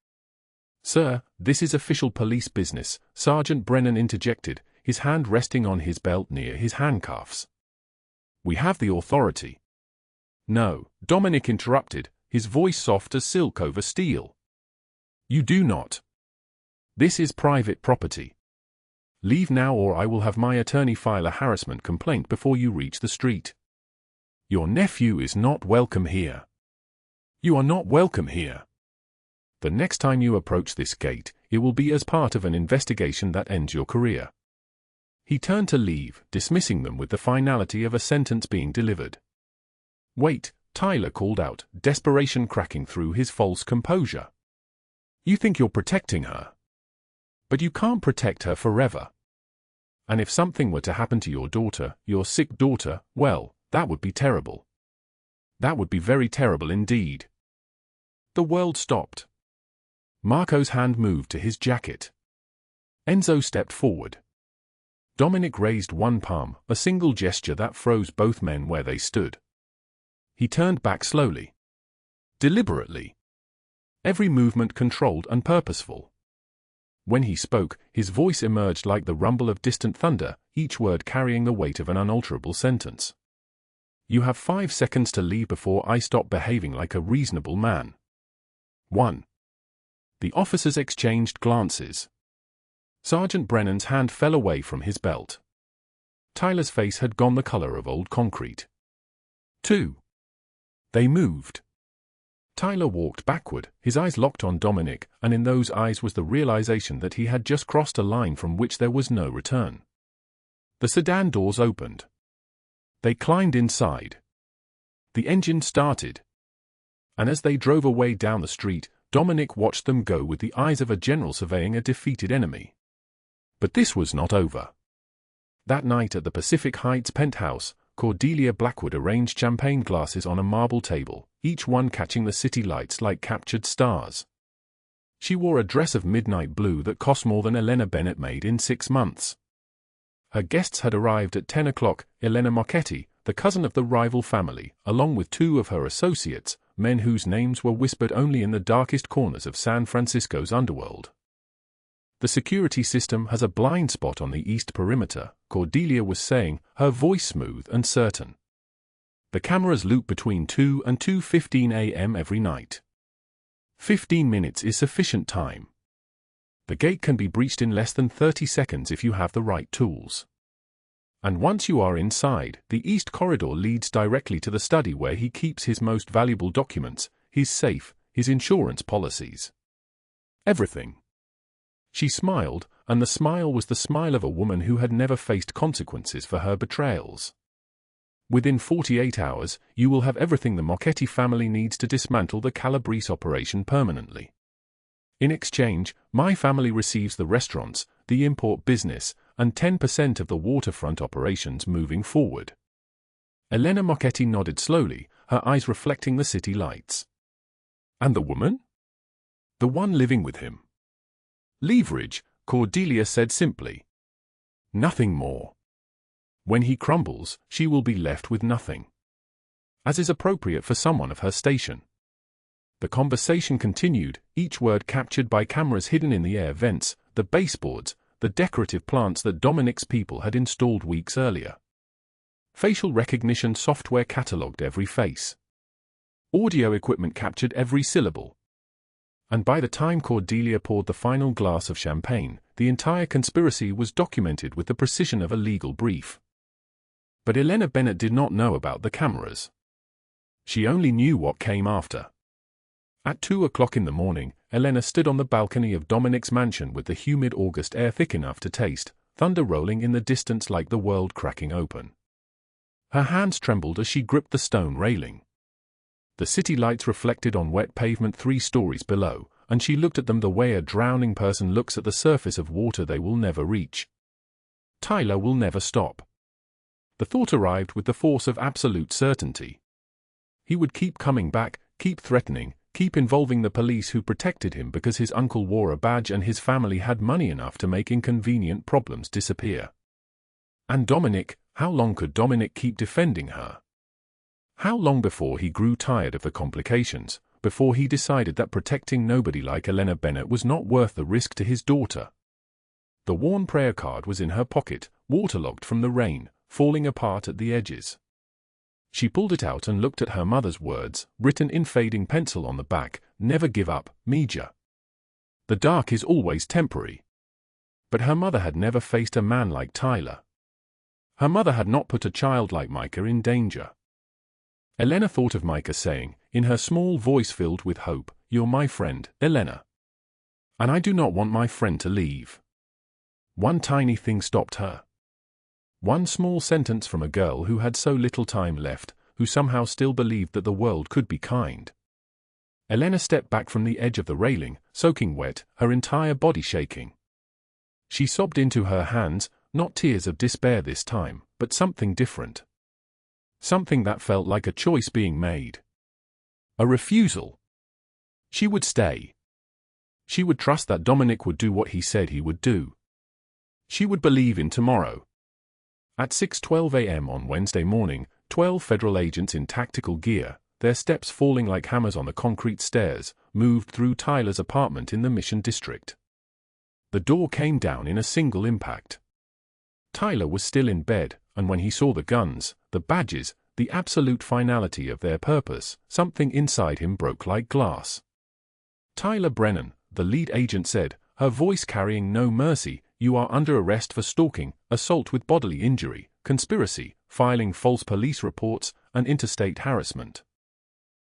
"Sir, this is official police business," Sergeant Brennan interjected, his hand resting on his belt near his handcuffs. "We have the authority." "No," Dominic interrupted, his voice soft as silk over steel. "You do not. This is private property. Leave now or I will have my attorney file a harassment complaint before you reach the street. Your nephew is not welcome here. You are not welcome here. The next time you approach this gate, it will be as part of an investigation that ends your career." He turned to leave, dismissing them with the finality of a sentence being delivered. "Wait," Tyler called out, desperation cracking through his false composure. "You think you're protecting her. But you can't protect her forever. And if something were to happen to your daughter, your sick daughter, well, that would be terrible. That would be very terrible indeed." The world stopped. Marco's hand moved to his jacket. Enzo stepped forward. Dominic raised one palm, a single gesture that froze both men where they stood. He turned back slowly. Deliberately. Every movement controlled and purposeful. When he spoke, his voice emerged like the rumble of distant thunder, each word carrying the weight of an unalterable sentence. You have 5 seconds to leave before I stop behaving like a reasonable man. 1. The officers exchanged glances. Sergeant Brennan's hand fell away from his belt. Tyler's face had gone the color of old concrete. 2. They moved. Tyler walked backward, his eyes locked on Dominic, and in those eyes was the realization that he had just crossed a line from which there was no return. The sedan doors opened. They climbed inside. The engine started. And as they drove away down the street, Dominic watched them go with the eyes of a general surveying a defeated enemy. But this was not over. That night at the Pacific Heights penthouse, Cordelia Blackwood arranged champagne glasses on a marble table, each one catching the city lights like captured stars. She wore a dress of midnight blue that cost more than Elena Bennett made in 6 months. Her guests had arrived at 10 o'clock. Elena Marchetti, the cousin of the rival family, along with 2 of her associates, men whose names were whispered only in the darkest corners of San Francisco's underworld. The security system has a blind spot on the east perimeter, Cordelia was saying, her voice smooth and certain. The cameras loop between 2 and 2:15 a.m. every night. 15 minutes is sufficient time. The gate can be breached in less than 30 seconds if you have the right tools. And once you are inside, the east corridor leads directly to the study where he keeps his most valuable documents, his safe, his insurance policies. Everything. She smiled, and the smile was the smile of a woman who had never faced consequences for her betrayals. Within 48 hours, you will have everything the Marchetti family needs to dismantle the Calabrese operation permanently. In exchange, my family receives the restaurants, the import business, and 10% of the waterfront operations moving forward. Elena Marchetti nodded slowly, her eyes reflecting the city lights. And the woman? The one living with him. Leverage, Cordelia said simply. Nothing more. When he crumbles, she will be left with nothing. As is appropriate for someone of her station. The conversation continued, each word captured by cameras hidden in the air vents, the baseboards, the decorative plants that Dominic's people had installed weeks earlier. Facial recognition software catalogued every face. Audio equipment captured every syllable. And by the time Cordelia poured the final glass of champagne, the entire conspiracy was documented with the precision of a legal brief. But Elena Bennett did not know about the cameras. She only knew what came after. At 2 o'clock in the morning, Elena stood on the balcony of Dominic's mansion with the humid August air thick enough to taste, thunder rolling in the distance like the world cracking open. Her hands trembled as she gripped the stone railing. The city lights reflected on wet pavement 3 stories below, and she looked at them the way a drowning person looks at the surface of water they will never reach. Tyler will never stop. The thought arrived with the force of absolute certainty. He would keep coming back, keep threatening, keep involving the police who protected him because his uncle wore a badge and his family had money enough to make inconvenient problems disappear. And Dominic, how long could Dominic keep defending her? How long before he grew tired of the complications, before he decided that protecting nobody like Elena Bennett was not worth the risk to his daughter? The worn prayer card was in her pocket, waterlogged from the rain, falling apart at the edges. She pulled it out and looked at her mother's words, written in fading pencil on the back, "Never give up, Mija. The dark is always temporary." But her mother had never faced a man like Tyler. Her mother had not put a child like Micah in danger. Elena thought of Micah saying, in her small voice filled with hope, "You're my friend, Elena. And I do not want my friend to leave." One tiny thing stopped her. One small sentence from a girl who had so little time left, who somehow still believed that the world could be kind. Elena stepped back from the edge of the railing, soaking wet, her entire body shaking. She sobbed into her hands, not tears of despair this time, but something different. Something that felt like a choice being made. A refusal. She would stay. She would trust that Dominic would do what he said he would do. She would believe in tomorrow. At 6:12 a.m. on Wednesday morning, 12 federal agents in tactical gear, their steps falling like hammers on the concrete stairs, moved through Tyler's apartment in the Mission District. The door came down in a single impact. Tyler was still in bed, and when he saw the guns, the badges, the absolute finality of their purpose, something inside him broke like glass. Tyler Brennan, the lead agent said, her voice carrying no mercy, "You are under arrest for stalking, assault with bodily injury, conspiracy, filing false police reports, and interstate harassment.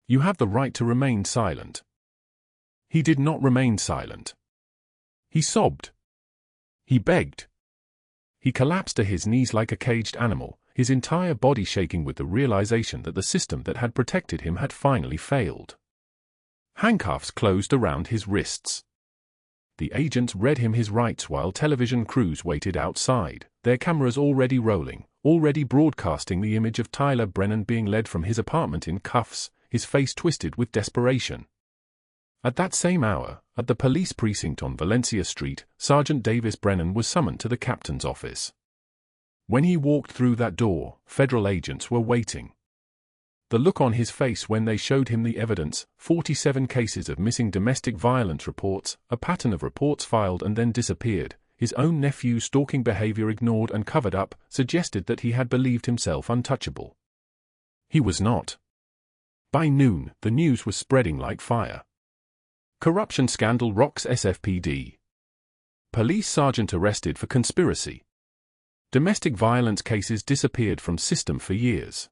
You have the right to remain silent." He did not remain silent. He sobbed. He begged. He collapsed to his knees like a caged animal, his entire body shaking with the realization that the system that had protected him had finally failed. Handcuffs closed around his wrists. The agents read him his rights while television crews waited outside, their cameras already rolling, already broadcasting the image of Tyler Brennan being led from his apartment in cuffs, his face twisted with desperation. At that same hour, at the police precinct on Valencia Street, Sergeant Davis Brennan was summoned to the captain's office. When he walked through that door, federal agents were waiting. The look on his face when they showed him the evidence, 47 cases of missing domestic violence reports, a pattern of reports filed and then disappeared, his own nephew's stalking behavior ignored and covered up, suggested that he had believed himself untouchable. He was not. By noon, the news was spreading like fire. Corruption scandal rocks SFPD. Police sergeant arrested for conspiracy. Domestic violence cases disappeared from system for years.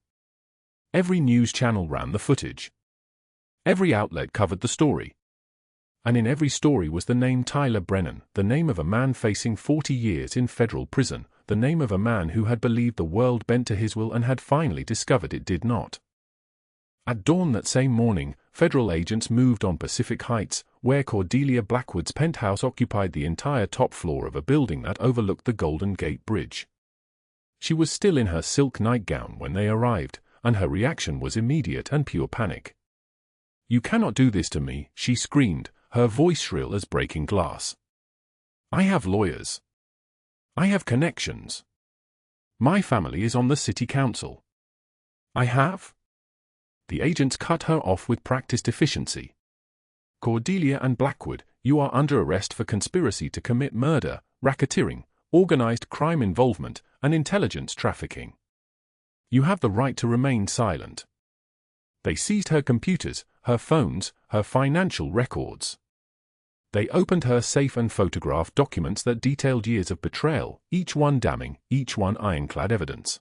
Every news channel ran the footage. Every outlet covered the story. And in every story was the name Tyler Brennan, the name of a man facing 40 years in federal prison, the name of a man who had believed the world bent to his will and had finally discovered it did not. At dawn that same morning, federal agents moved on Pacific Heights, where Cordelia Blackwood's penthouse occupied the entire top floor of a building that overlooked the Golden Gate Bridge. She was still in her silk nightgown when they arrived, and her reaction was immediate and pure panic. "You cannot do this to me," she screamed, her voice shrill as breaking glass. "I have lawyers. I have connections. My family is on the city council. I have." The agents cut her off with practiced efficiency. "Cordelia and Blackwood, you are under arrest for conspiracy to commit murder, racketeering, organized crime involvement, and intelligence trafficking. You have the right to remain silent." They seized her computers, her phones, her financial records. They opened her safe and photographed documents that detailed years of betrayal, each one damning, each one ironclad evidence.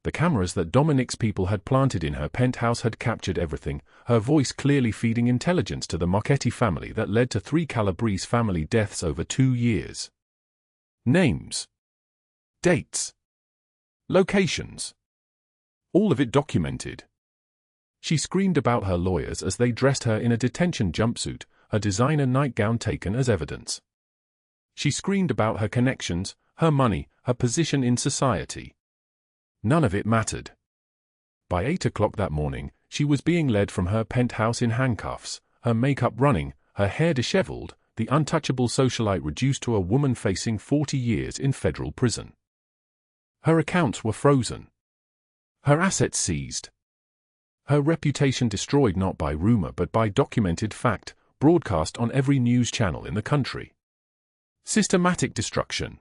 The cameras that Dominic's people had planted in her penthouse had captured everything, her voice clearly feeding intelligence to the Marchetti family that led to 3 Calabrese family deaths over 2 years. Names. Dates. Locations. All of it documented. She screamed about her lawyers as they dressed her in a detention jumpsuit, her designer nightgown taken as evidence. She screamed about her connections, her money, her position in society. None of it mattered. By 8 o'clock that morning, she was being led from her penthouse in handcuffs, her makeup running, her hair disheveled, the untouchable socialite reduced to a woman facing 40 years in federal prison. Her accounts were frozen. Her assets seized. Her reputation destroyed not by rumor but by documented fact, broadcast on every news channel in the country. Systematic destruction.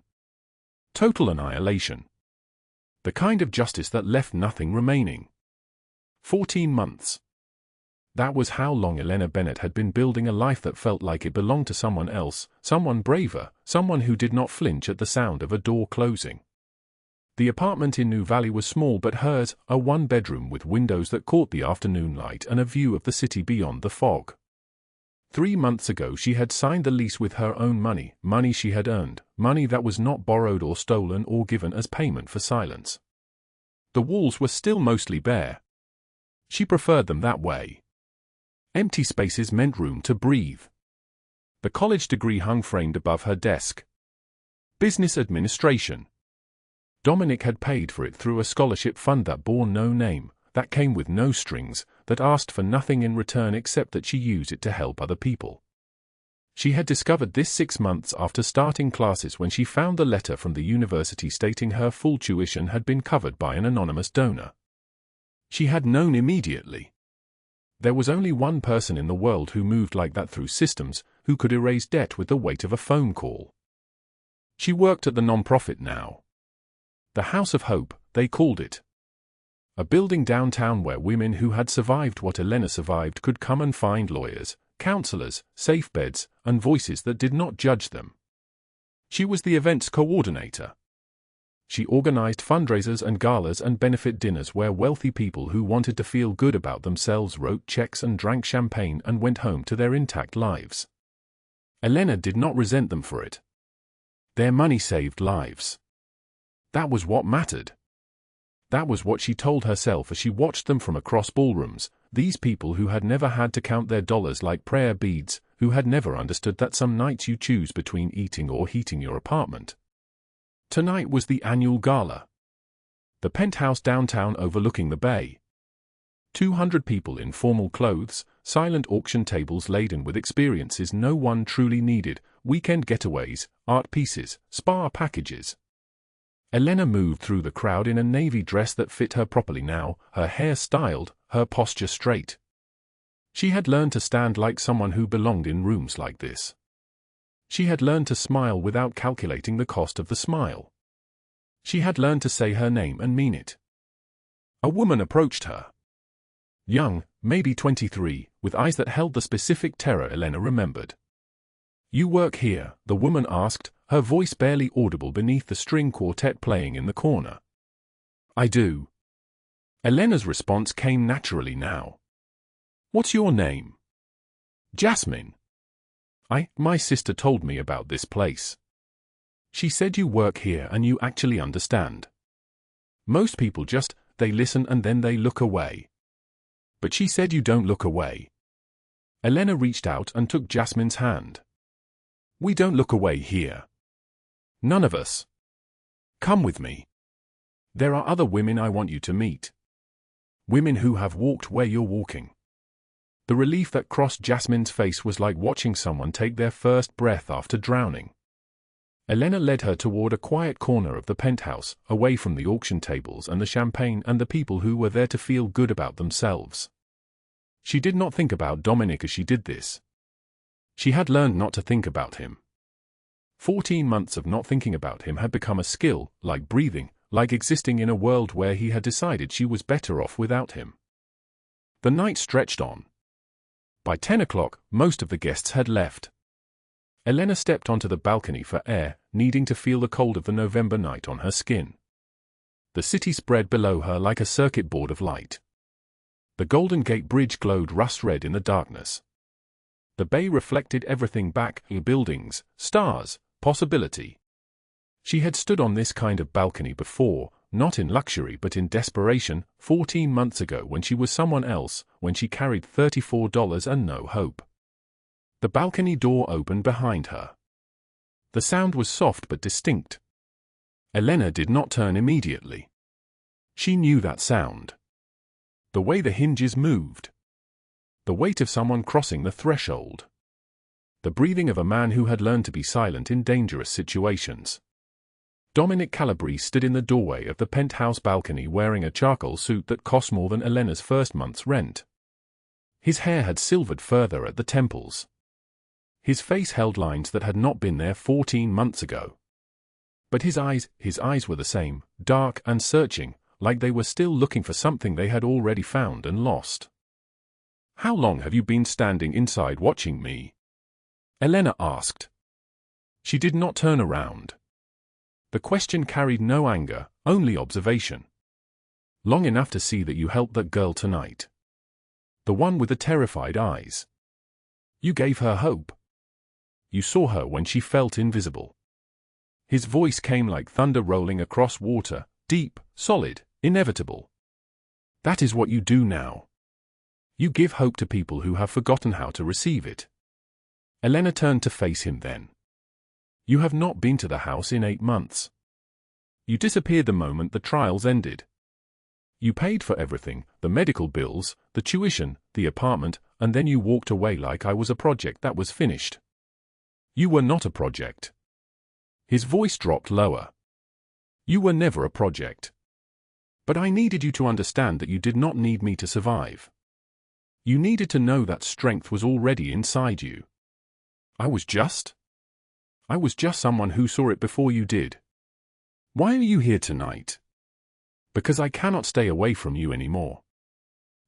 Total annihilation. The kind of justice that left nothing remaining. 14 months. That was how long Elena Bennett had been building a life that felt like it belonged to someone else, someone braver, someone who did not flinch at the sound of a door closing. The apartment in New Valley was small but hers, a one-bedroom with windows that caught the afternoon light and a view of the city beyond the fog. 3 months ago she had signed the lease with her own money, money she had earned, money that was not borrowed or stolen or given as payment for silence. The walls were still mostly bare. She preferred them that way. Empty spaces meant room to breathe. The college degree hung framed above her desk. Business administration. Dominic had paid for it through a scholarship fund that bore no name, that came with no strings, that asked for nothing in return except that she use it to help other people. She had discovered this 6 months after starting classes when she found the letter from the university stating her full tuition had been covered by an anonymous donor. She had known immediately. There was only one person in the world who moved like that through systems, who could erase debt with the weight of a phone call. She worked at the non-profit now. The House of Hope, they called it. A building downtown where women who had survived what Elena survived could come and find lawyers, counselors, safe beds, and voices that did not judge them. She was the events coordinator. She organized fundraisers and galas and benefit dinners where wealthy people who wanted to feel good about themselves wrote checks and drank champagne and went home to their intact lives. Elena did not resent them for it. Their money saved lives. That was what mattered. That was what she told herself as she watched them from across ballrooms, these people who had never had to count their dollars like prayer beads, who had never understood that some nights you choose between eating or heating your apartment. Tonight was the annual gala. The penthouse downtown overlooking the bay. 200 people in formal clothes, silent auction tables laden with experiences no one truly needed, weekend getaways, art pieces, spa packages. Elena moved through the crowd in a navy dress that fit her properly now, her hair styled, her posture straight. She had learned to stand like someone who belonged in rooms like this. She had learned to smile without calculating the cost of the smile. She had learned to say her name and mean it. A woman approached her. Young, maybe 23, with eyes that held the specific terror Elena remembered. "You work here?" the woman asked, her voice barely audible beneath the string quartet playing in the corner. "I do." Elena's response came naturally now. "What's your name?" "Jasmine." My sister told me about this place. She said you work here and you actually understand. Most people just, they listen and then they look away. But she said you don't look away." Elena reached out and took Jasmine's hand. "We don't look away here. None of us. Come with me. There are other women I want you to meet. Women who have walked where you're walking." The relief that crossed Jasmine's face was like watching someone take their first breath after drowning. Elena led her toward a quiet corner of the penthouse, away from the auction tables and the champagne and the people who were there to feel good about themselves. She did not think about Dominic as she did this. She had learned not to think about him. 14 months of not thinking about him had become a skill, like breathing, like existing in a world where he had decided she was better off without him. The night stretched on. By 10 o'clock, most of the guests had left. Elena stepped onto the balcony for air, needing to feel the cold of the November night on her skin. The city spread below her like a circuit board of light. The Golden Gate Bridge glowed rust-red in the darkness. The bay reflected everything back, buildings, stars, possibility. She had stood on this kind of balcony before, not in luxury but in desperation, 14 months ago when she was someone else, when she carried $34 and no hope. The balcony door opened behind her. The sound was soft but distinct. Elena did not turn immediately. She knew that sound. The way the hinges moved. The weight of someone crossing the threshold. The breathing of a man who had learned to be silent in dangerous situations. Dominic Calabrese stood in the doorway of the penthouse balcony wearing a charcoal suit that cost more than Elena's first month's rent. His hair had silvered further at the temples. His face held lines that had not been there 14 months ago. But his eyes were the same, dark and searching, like they were still looking for something they had already found and lost. "How long have you been standing inside watching me?" Elena asked. She did not turn around. The question carried no anger, only observation. "Long enough to see that you helped that girl tonight. The one with the terrified eyes. You gave her hope. You saw her when she felt invisible." His voice came like thunder rolling across water, deep, solid, inevitable. "That is what you do now. You give hope to people who have forgotten how to receive it." Elena turned to face him then. "You have not been to the house in 8 months. You disappeared the moment the trials ended. You paid for everything, the medical bills, the tuition, the apartment, and then you walked away like I was a project that was finished. You were not a project. His voice dropped lower. You were never a project. But I needed you to understand that you did not need me to survive. You needed to know that strength was already inside you. I was just someone who saw it before you did. Why are you here tonight? Because I cannot stay away from you anymore.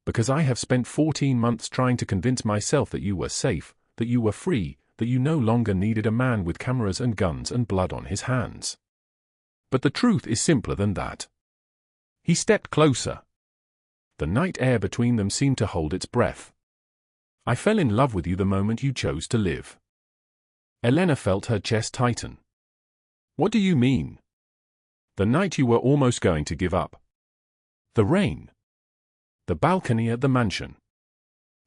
Because I have spent 14 months trying to convince myself that you were safe, that you were free, that you no longer needed a man with cameras and guns and blood on his hands. But the truth is simpler than that. He stepped closer. The night air between them seemed to hold its breath. I fell in love with you the moment you chose to live. Elena felt her chest tighten. What do you mean? The night you were almost going to give up. The rain. The balcony at the mansion.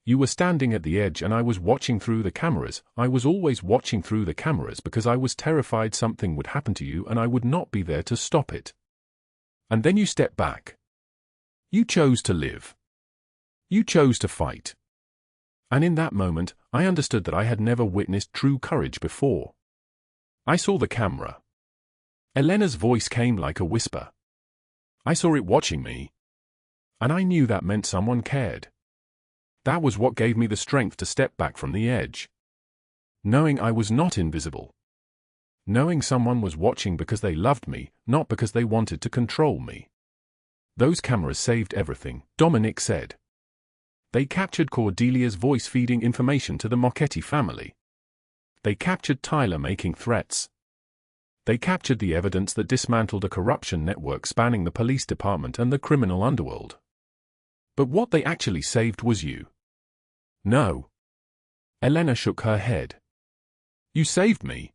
You were standing at the edge and I was watching through the cameras. I was always watching through the cameras because I was terrified something would happen to you and I would not be there to stop it. And then you stepped back. You chose to live. You chose to fight. And in that moment, I understood that I had never witnessed true courage before. I saw the camera. Elena's voice came like a whisper. I saw it watching me. And I knew that meant someone cared. That was what gave me the strength to step back from the edge. Knowing I was not invisible. Knowing someone was watching because they loved me, not because they wanted to control me. Those cameras saved everything, Dominic said. They captured Cordelia's voice feeding information to the Mocchetti family. They captured Tyler making threats. They captured the evidence that dismantled a corruption network spanning the police department and the criminal underworld. But what they actually saved was you. No. Elena shook her head. You saved me.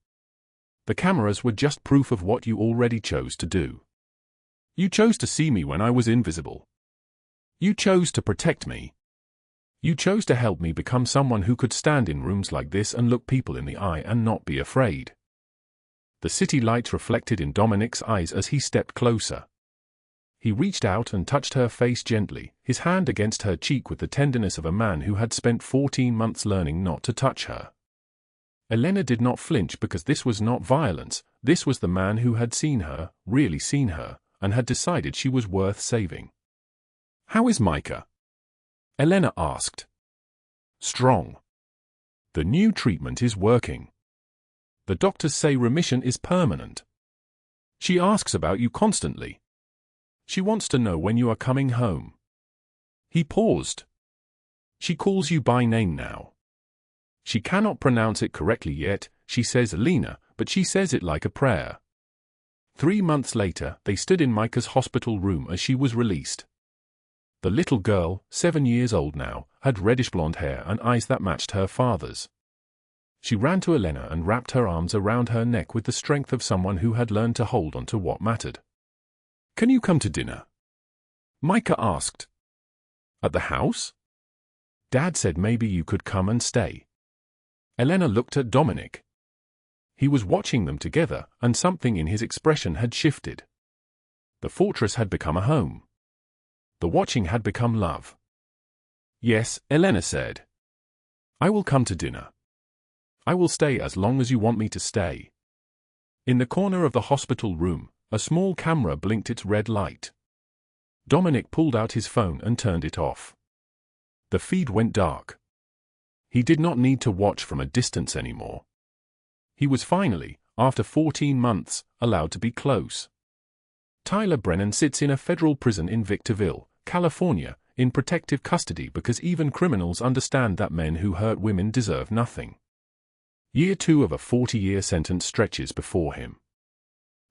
The cameras were just proof of what you already chose to do. You chose to see me when I was invisible. You chose to protect me. You chose to help me become someone who could stand in rooms like this and look people in the eye and not be afraid. The city lights reflected in Dominic's eyes as he stepped closer. He reached out and touched her face gently, his hand against her cheek with the tenderness of a man who had spent 14 months learning not to touch her. Elena did not flinch because this was not violence, this was the man who had seen her, really seen her, and had decided she was worth saving. How is Micah? Elena asked. Strong. The new treatment is working. The doctors say remission is permanent. She asks about you constantly. She wants to know when you are coming home. He paused. She calls you by name now. She cannot pronounce it correctly yet, she says Elena, but she says it like a prayer. 3 months later, they stood in Micah's hospital room as she was released. The little girl, 7 years old now, had reddish blonde hair and eyes that matched her father's. She ran to Elena and wrapped her arms around her neck with the strength of someone who had learned to hold on to what mattered. Can you come to dinner? Micah asked. At the house? Dad said maybe you could come and stay. Elena looked at Dominic. He was watching them together, and something in his expression had shifted. The fortress had become a home. The watching had become love. Yes, Elena said. I will come to dinner. I will stay as long as you want me to stay. In the corner of the hospital room, a small camera blinked its red light. Dominic pulled out his phone and turned it off. The feed went dark. He did not need to watch from a distance anymore. He was finally, after 14 months, allowed to be close. Tyler Brennan sits in a federal prison in Victorville, California, in protective custody because even criminals understand that men who hurt women deserve nothing. Year 2 of a 40-year sentence stretches before him.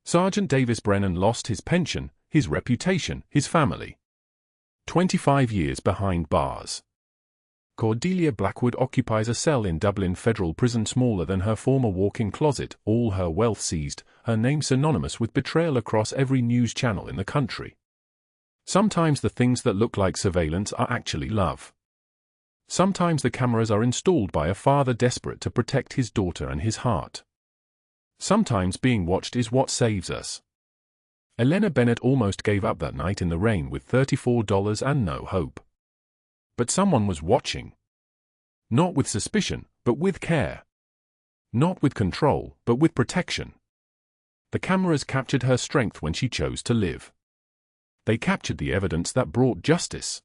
Sergeant Davis Brennan lost his pension, his reputation, his family. 25 years behind bars. Cordelia Blackwood occupies a cell in Dublin Federal Prison smaller than her former walk-in closet, all her wealth seized, her name synonymous with betrayal across every news channel in the country. Sometimes the things that look like surveillance are actually love. Sometimes the cameras are installed by a father desperate to protect his daughter and his heart. Sometimes being watched is what saves us. Elena Bennett almost gave up that night in the rain with $34 and no hope. But someone was watching. Not with suspicion, but with care. Not with control, but with protection. The cameras captured her strength when she chose to live. They captured the evidence that brought justice.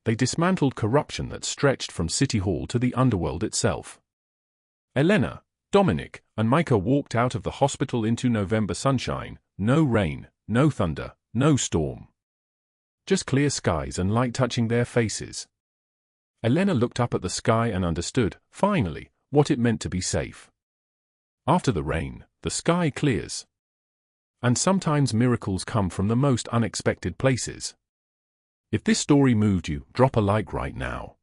They dismantled corruption that stretched from City Hall to the underworld itself. Elena, Dominic, and Micah walked out of the hospital into November sunshine, no rain, no thunder, no storm. Just clear skies and light touching their faces. Elena looked up at the sky and understood, finally, what it meant to be safe. After the rain, the sky clears. And sometimes miracles come from the most unexpected places. If this story moved you, drop a like right now.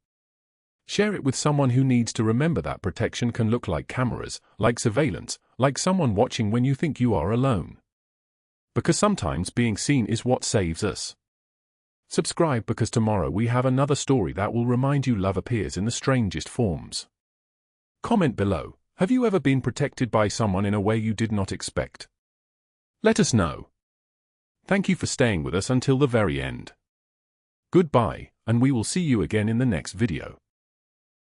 Share it with someone who needs to remember that protection can look like cameras, like surveillance, like someone watching when you think you are alone. Because sometimes being seen is what saves us. Subscribe because tomorrow we have another story that will remind you love appears in the strangest forms. Comment below, have you ever been protected by someone in a way you did not expect? Let us know. Thank you for staying with us until the very end. Goodbye, and we will see you again in the next video.